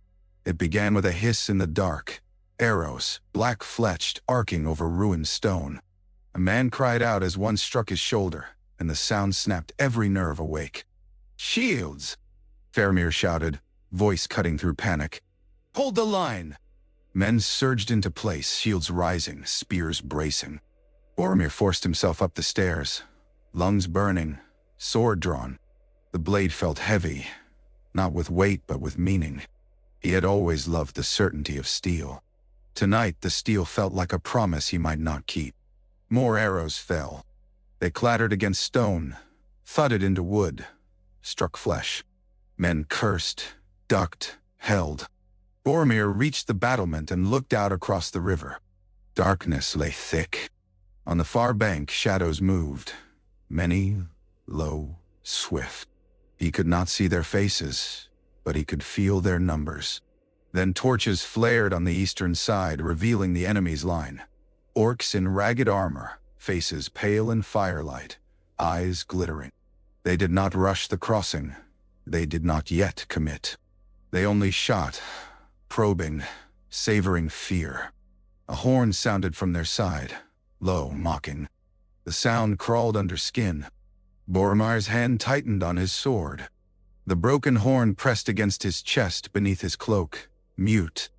It began with a hiss in the dark, arrows, black-fletched, arcing over ruined stone. A man cried out as one struck his shoulder, and the sound snapped every nerve awake. Shields! Faramir shouted, voice cutting through panic. Hold the line! Men surged into place, shields rising, spears bracing. Boromir forced himself up the stairs, lungs burning, sword drawn. The blade felt heavy, not with weight but with meaning. He had always loved the certainty of steel. Tonight the steel felt like a promise he might not keep. More arrows fell. They clattered against stone, thudded into wood, struck flesh. Men cursed, ducked, held. Boromir reached the battlement and looked out across the river. Darkness lay thick. On the far bank, shadows moved. Many, low, swift. He could not see their faces, but he could feel their numbers. Then torches flared on the eastern side, revealing the enemy's line. Orcs in ragged armor, faces pale in firelight, eyes glittering. They did not rush the crossing. They did not yet commit. They only shot, probing, savoring fear. A horn sounded from their side, low, mocking. The sound crawled under skin. Boromir's hand tightened on his sword. The broken horn pressed against his chest beneath his cloak, mute.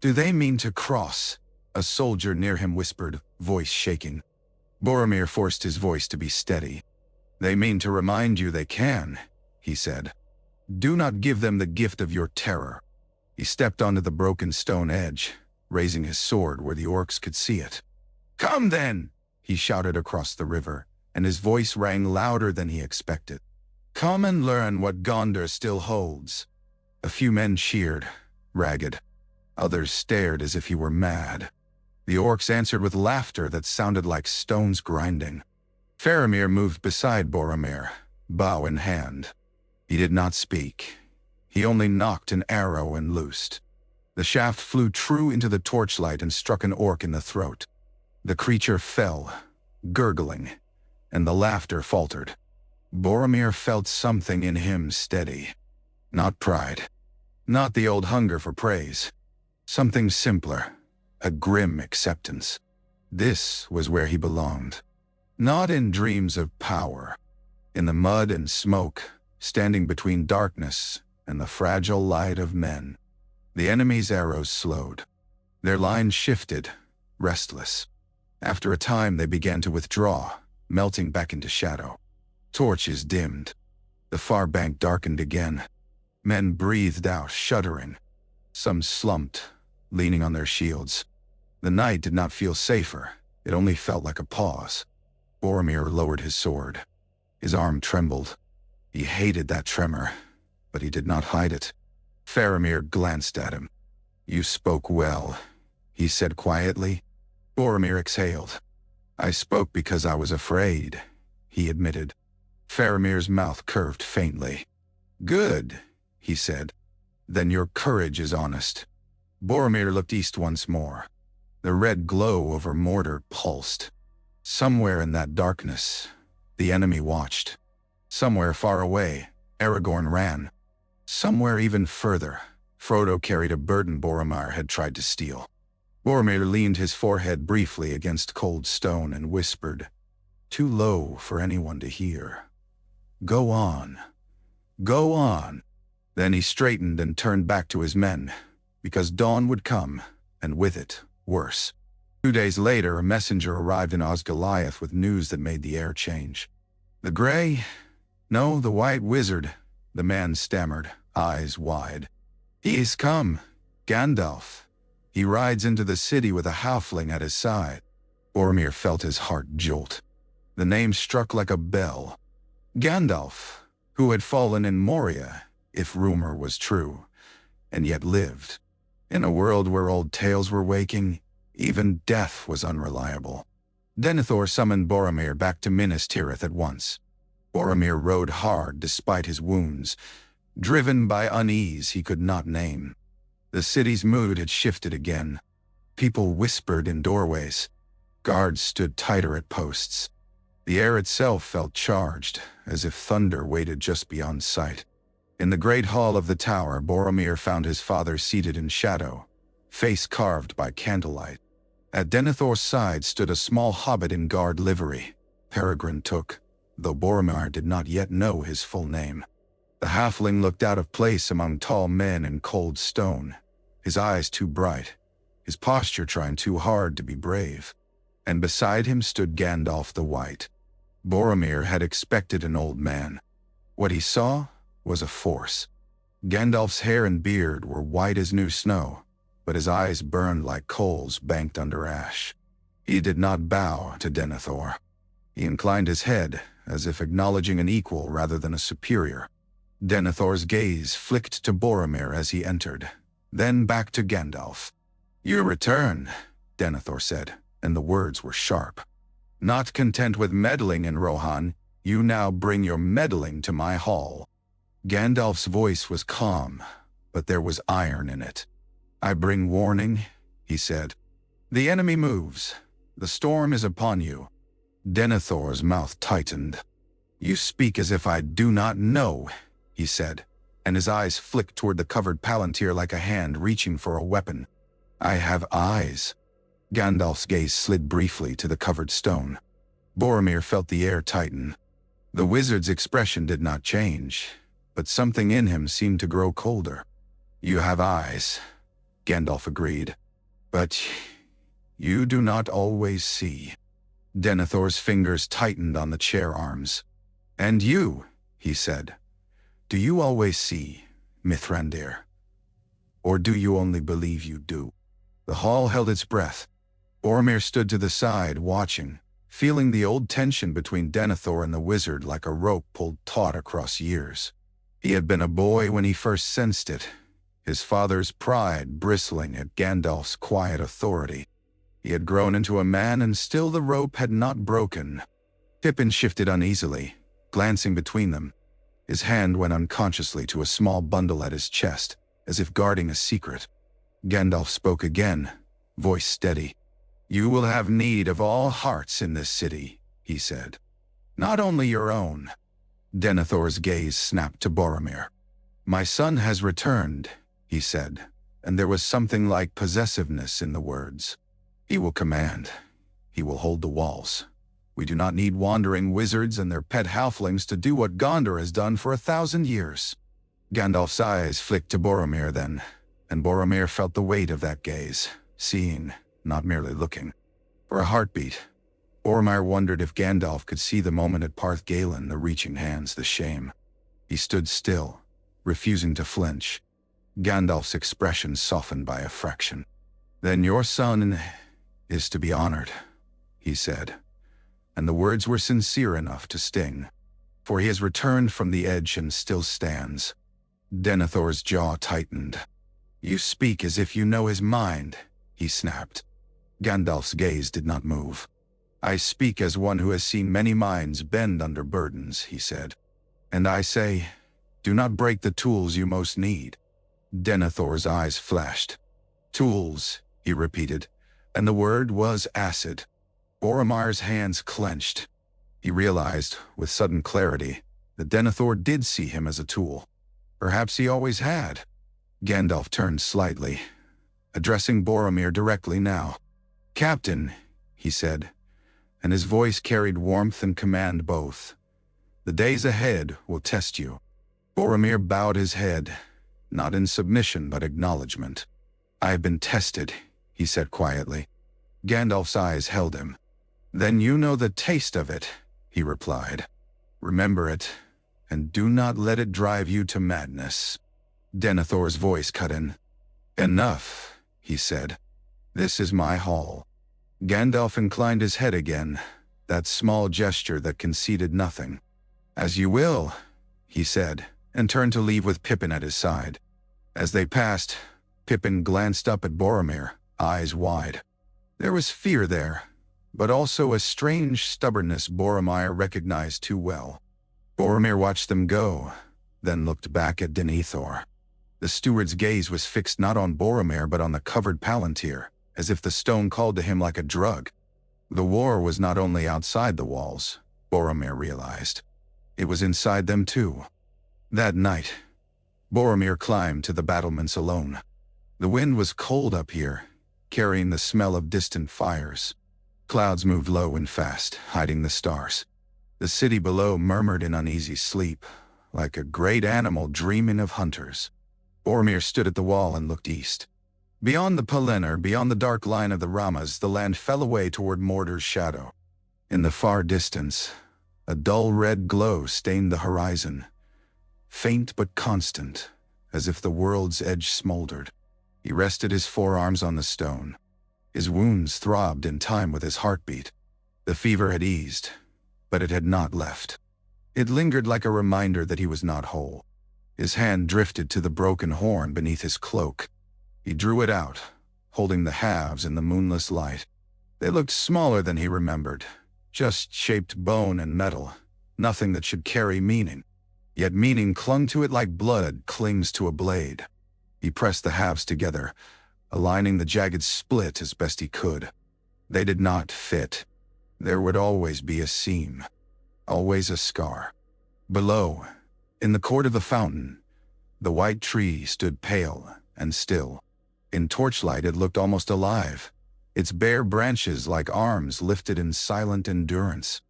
Do they mean to cross? A soldier near him whispered, voice shaking. Boromir forced his voice to be steady. They mean to remind you they can, he said. Do not give them the gift of your terror. He stepped onto the broken stone edge, raising his sword where the orcs could see it. "Come then!" he shouted across the river, and his voice rang louder than he expected. "Come and learn what Gondor still holds." A few men cheered, ragged. Others stared as if he were mad. The orcs answered with laughter that sounded like stones grinding. Faramir moved beside Boromir, bow in hand. He did not speak. He only knocked an arrow and loosed. The shaft flew true into the torchlight and struck an orc in the throat. The creature fell, gurgling, and the laughter faltered. Boromir felt something in him steady. Not pride. Not the old hunger for praise. Something simpler, a grim acceptance. This was where he belonged. Not in dreams of power. In the mud and smoke, standing between darkness and the fragile light of men. The enemy's arrows slowed. Their lines shifted, restless. After a time they began to withdraw, melting back into shadow. Torches dimmed. The far bank darkened again. Men breathed out, shuddering. Some slumped, leaning on their shields. The night did not feel safer. It only felt like a pause. Boromir lowered his sword. His arm trembled. He hated that tremor, but he did not hide it. Faramir glanced at him. "You spoke well," he said quietly. Boromir exhaled. "I spoke because I was afraid," he admitted. Faramir's mouth curved faintly. "Good," he said. "Then your courage is honest." Boromir looked east once more. The red glow over Mordor pulsed. Somewhere in that darkness, the enemy watched. Somewhere far away, Aragorn ran. Somewhere even further, Frodo carried a burden Boromir had tried to steal. Boromir leaned his forehead briefly against cold stone and whispered, too low for anyone to hear, "Go on. Go on." Then he straightened and turned back to his men, because dawn would come, and with it, worse. 2 days later, a messenger arrived in Osgiliath with news that made the air change. "The gray? No, the white wizard," the man stammered, eyes wide. "He is come, Gandalf. He rides into the city with a halfling at his side." Boromir felt his heart jolt. The name struck like a bell. Gandalf, who had fallen in Moria, if rumor was true, and yet lived. In a world where old tales were waking, even death was unreliable. Denethor summoned Boromir back to Minas Tirith at once. Boromir rode hard despite his wounds, driven by unease he could not name. The city's mood had shifted again. People whispered in doorways. Guards stood tighter at posts. The air itself felt charged, as if thunder waited just beyond sight. In the great hall of the tower, Boromir found his father seated in shadow, face carved by candlelight. At Denethor's side stood a small hobbit in guard livery, Peregrine Took, though Boromir did not yet know his full name. The halfling looked out of place among tall men in cold stone, his eyes too bright, his posture trying too hard to be brave. And beside him stood Gandalf the White. Boromir had expected an old man. What he saw was a force. Gandalf's hair and beard were white as new snow, but his eyes burned like coals banked under ash. He did not bow to Denethor. He inclined his head, as if acknowledging an equal rather than a superior. Denethor's gaze flicked to Boromir as he entered, then back to Gandalf. "You return," Denethor said, and the words were sharp. "Not content with meddling in Rohan, you now bring your meddling to my hall." Gandalf's voice was calm, but there was iron in it. "I bring warning," he said. "The enemy moves. The storm is upon you." Denethor's mouth tightened. "You speak as if I do not know," he said, and his eyes flicked toward the covered palantir like a hand reaching for a weapon. "I have eyes." Gandalf's gaze slid briefly to the covered stone. Boromir felt the air tighten. The wizard's expression did not change, but something in him seemed to grow colder. "You have eyes," Gandalf agreed, "but you do not always see." Denethor's fingers tightened on the chair arms. "And you," he said, "do you always see, Mithrandir? Or do you only believe you do?" The hall held its breath. Boromir stood to the side, watching, feeling the old tension between Denethor and the wizard like a rope pulled taut across years. He had been a boy when he first sensed it, his father's pride bristling at Gandalf's quiet authority. He had grown into a man, and still the rope had not broken. Pippin shifted uneasily, glancing between them. His hand went unconsciously to a small bundle at his chest, as if guarding a secret. Gandalf spoke again, voice steady. "You will have need of all hearts in this city," he said. "Not only your own." Denethor's gaze snapped to Boromir. "My son has returned," he said, and there was something like possessiveness in the words. "He will command. He will hold the walls. We do not need wandering wizards and their pet halflings to do what Gondor has done for 1,000 years." Gandalf's eyes flicked to Boromir then, and Boromir felt the weight of that gaze, seeing, not merely looking. For a heartbeat, Boromir wondered if Gandalf could see the moment at Parth Galen, the reaching hands, the shame. He stood still, refusing to flinch. Gandalf's expression softened by a fraction. "Then your son is to be honored," he said, and the words were sincere enough to sting. "For he has returned from the edge and still stands." Denethor's jaw tightened. "You speak as if you know his mind," he snapped. Gandalf's gaze did not move. "I speak as one who has seen many minds bend under burdens," he said. "And I say, do not break the tools you most need." Denethor's eyes flashed. "Tools," he repeated, and the word was acid. Boromir's hands clenched. He realized, with sudden clarity, that Denethor did see him as a tool. Perhaps he always had. Gandalf turned slightly, addressing Boromir directly now. "Captain," he said, and his voice carried warmth and command both. "The days ahead will test you." Boromir bowed his head, not in submission but acknowledgement. "I have been tested," he said quietly. Gandalf's eyes held him. "Then you know the taste of it," he replied. "Remember it, and do not let it drive you to madness." Denethor's voice cut in. "Enough," he said. "This is my hall." Gandalf inclined his head again, that small gesture that conceded nothing. "As you will," he said, and turned to leave with Pippin at his side. As they passed, Pippin glanced up at Boromir, eyes wide. There was fear there, but also a strange stubbornness Boromir recognized too well. Boromir watched them go, then looked back at Denethor. The steward's gaze was fixed not on Boromir but on the covered palantir, as if the stone called to him like a drug. The war was not only outside the walls, Boromir realized. It was inside them too. That night, Boromir climbed to the battlements alone. The wind was cold up here, carrying the smell of distant fires. Clouds moved low and fast, hiding the stars. The city below murmured in uneasy sleep, like a great animal dreaming of hunters. Boromir stood at the wall and looked east. Beyond the Pelennor, beyond the dark line of the Ramas, the land fell away toward Mordor's shadow. In the far distance, a dull red glow stained the horizon, faint but constant, as if the world's edge smoldered. He rested his forearms on the stone. His wounds throbbed in time with his heartbeat. The fever had eased, but it had not left. It lingered like a reminder that he was not whole. His hand drifted to the broken horn beneath his cloak. He drew it out, holding the halves in the moonless light. They looked smaller than he remembered, just shaped bone and metal, nothing that should carry meaning. Yet meaning clung to it like blood clings to a blade. He pressed the halves together, aligning the jagged split as best he could. They did not fit. There would always be a seam, always a scar. Below, in the court of the fountain, the white tree stood pale and still. In torchlight it looked almost alive, its bare branches like arms lifted in silent endurance.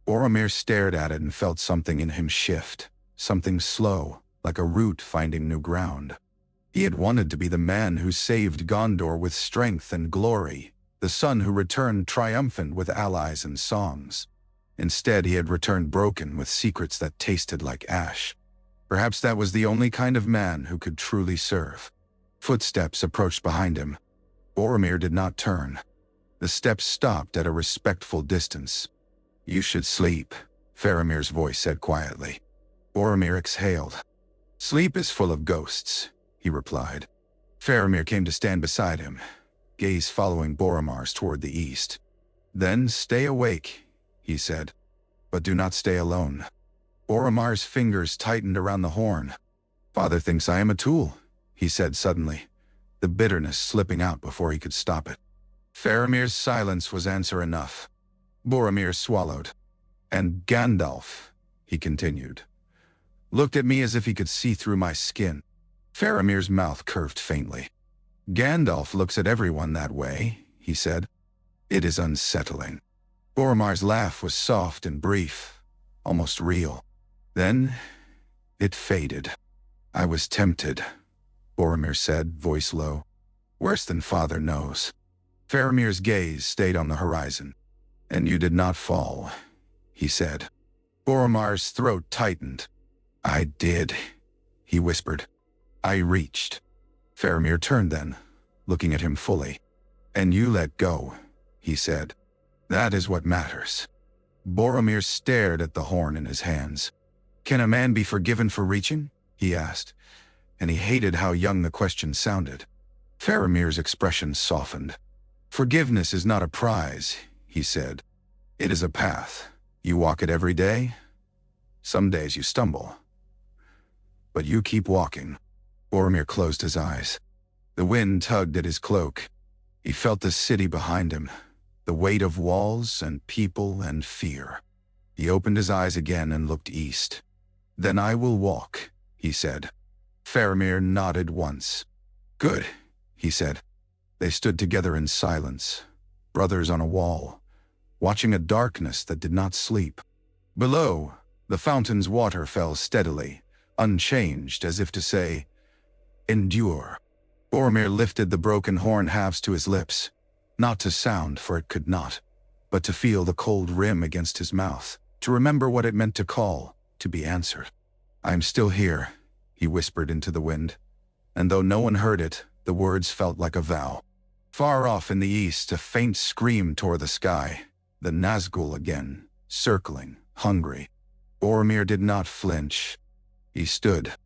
Boromir stared at it and felt something in him shift, something slow, like a root finding new ground. He had wanted to be the man who saved Gondor with strength and glory, the son who returned triumphant with allies and songs. Instead, he had returned broken with secrets that tasted like ash. Perhaps that was the only kind of man who could truly serve. Footsteps approached behind him. Boromir did not turn. The steps stopped at a respectful distance. "You should sleep," Faramir's voice said quietly. Boromir exhaled. "Sleep is full of ghosts," he replied. Faramir came to stand beside him, gaze following Boromir's toward the east. "Then stay awake," he said, "but do not stay alone." Boromir's fingers tightened around the horn. "Father thinks I am a tool," he said suddenly, the bitterness slipping out before he could stop it. Faramir's silence was answer enough. Boromir swallowed. "And Gandalf," he continued, "looked at me as if he could see through my skin." Faramir's mouth curved faintly. "Gandalf looks at everyone that way," he said. "It is unsettling." Boromir's laugh was soft and brief, almost real. Then it faded. "I was tempted," Boromir said, voice low. "Worse than father knows." Faramir's gaze stayed on the horizon. "And you did not fall," he said. Boromir's throat tightened. "I did," he whispered. "I reached." Faramir turned then, looking at him fully. "And you let go," he said. "That is what matters." Boromir stared at the horn in his hands. "Can a man be forgiven for reaching?" he asked, and he hated how young the question sounded. Faramir's expression softened. "Forgiveness is not a prize," he said. "It is a path. You walk it every day. Some days you stumble, but you keep walking." Boromir closed his eyes. The wind tugged at his cloak. He felt the city behind him, the weight of walls and people and fear. He opened his eyes again and looked east. "Then I will walk," he said. Faramir nodded once. "Good," he said. They stood together in silence, brothers on a wall, watching a darkness that did not sleep. Below, the fountain's water fell steadily, unchanged, as if to say, "Endure." Boromir lifted the broken horn halves to his lips, not to sound, for it could not, but to feel the cold rim against his mouth, to remember what it meant to call, to be answered. "I am still here," he whispered into the wind, and though no one heard it, the words felt like a vow. Far off in the east, a faint scream tore the sky, the Nazgul again, circling, hungry. Boromir did not flinch. He stood,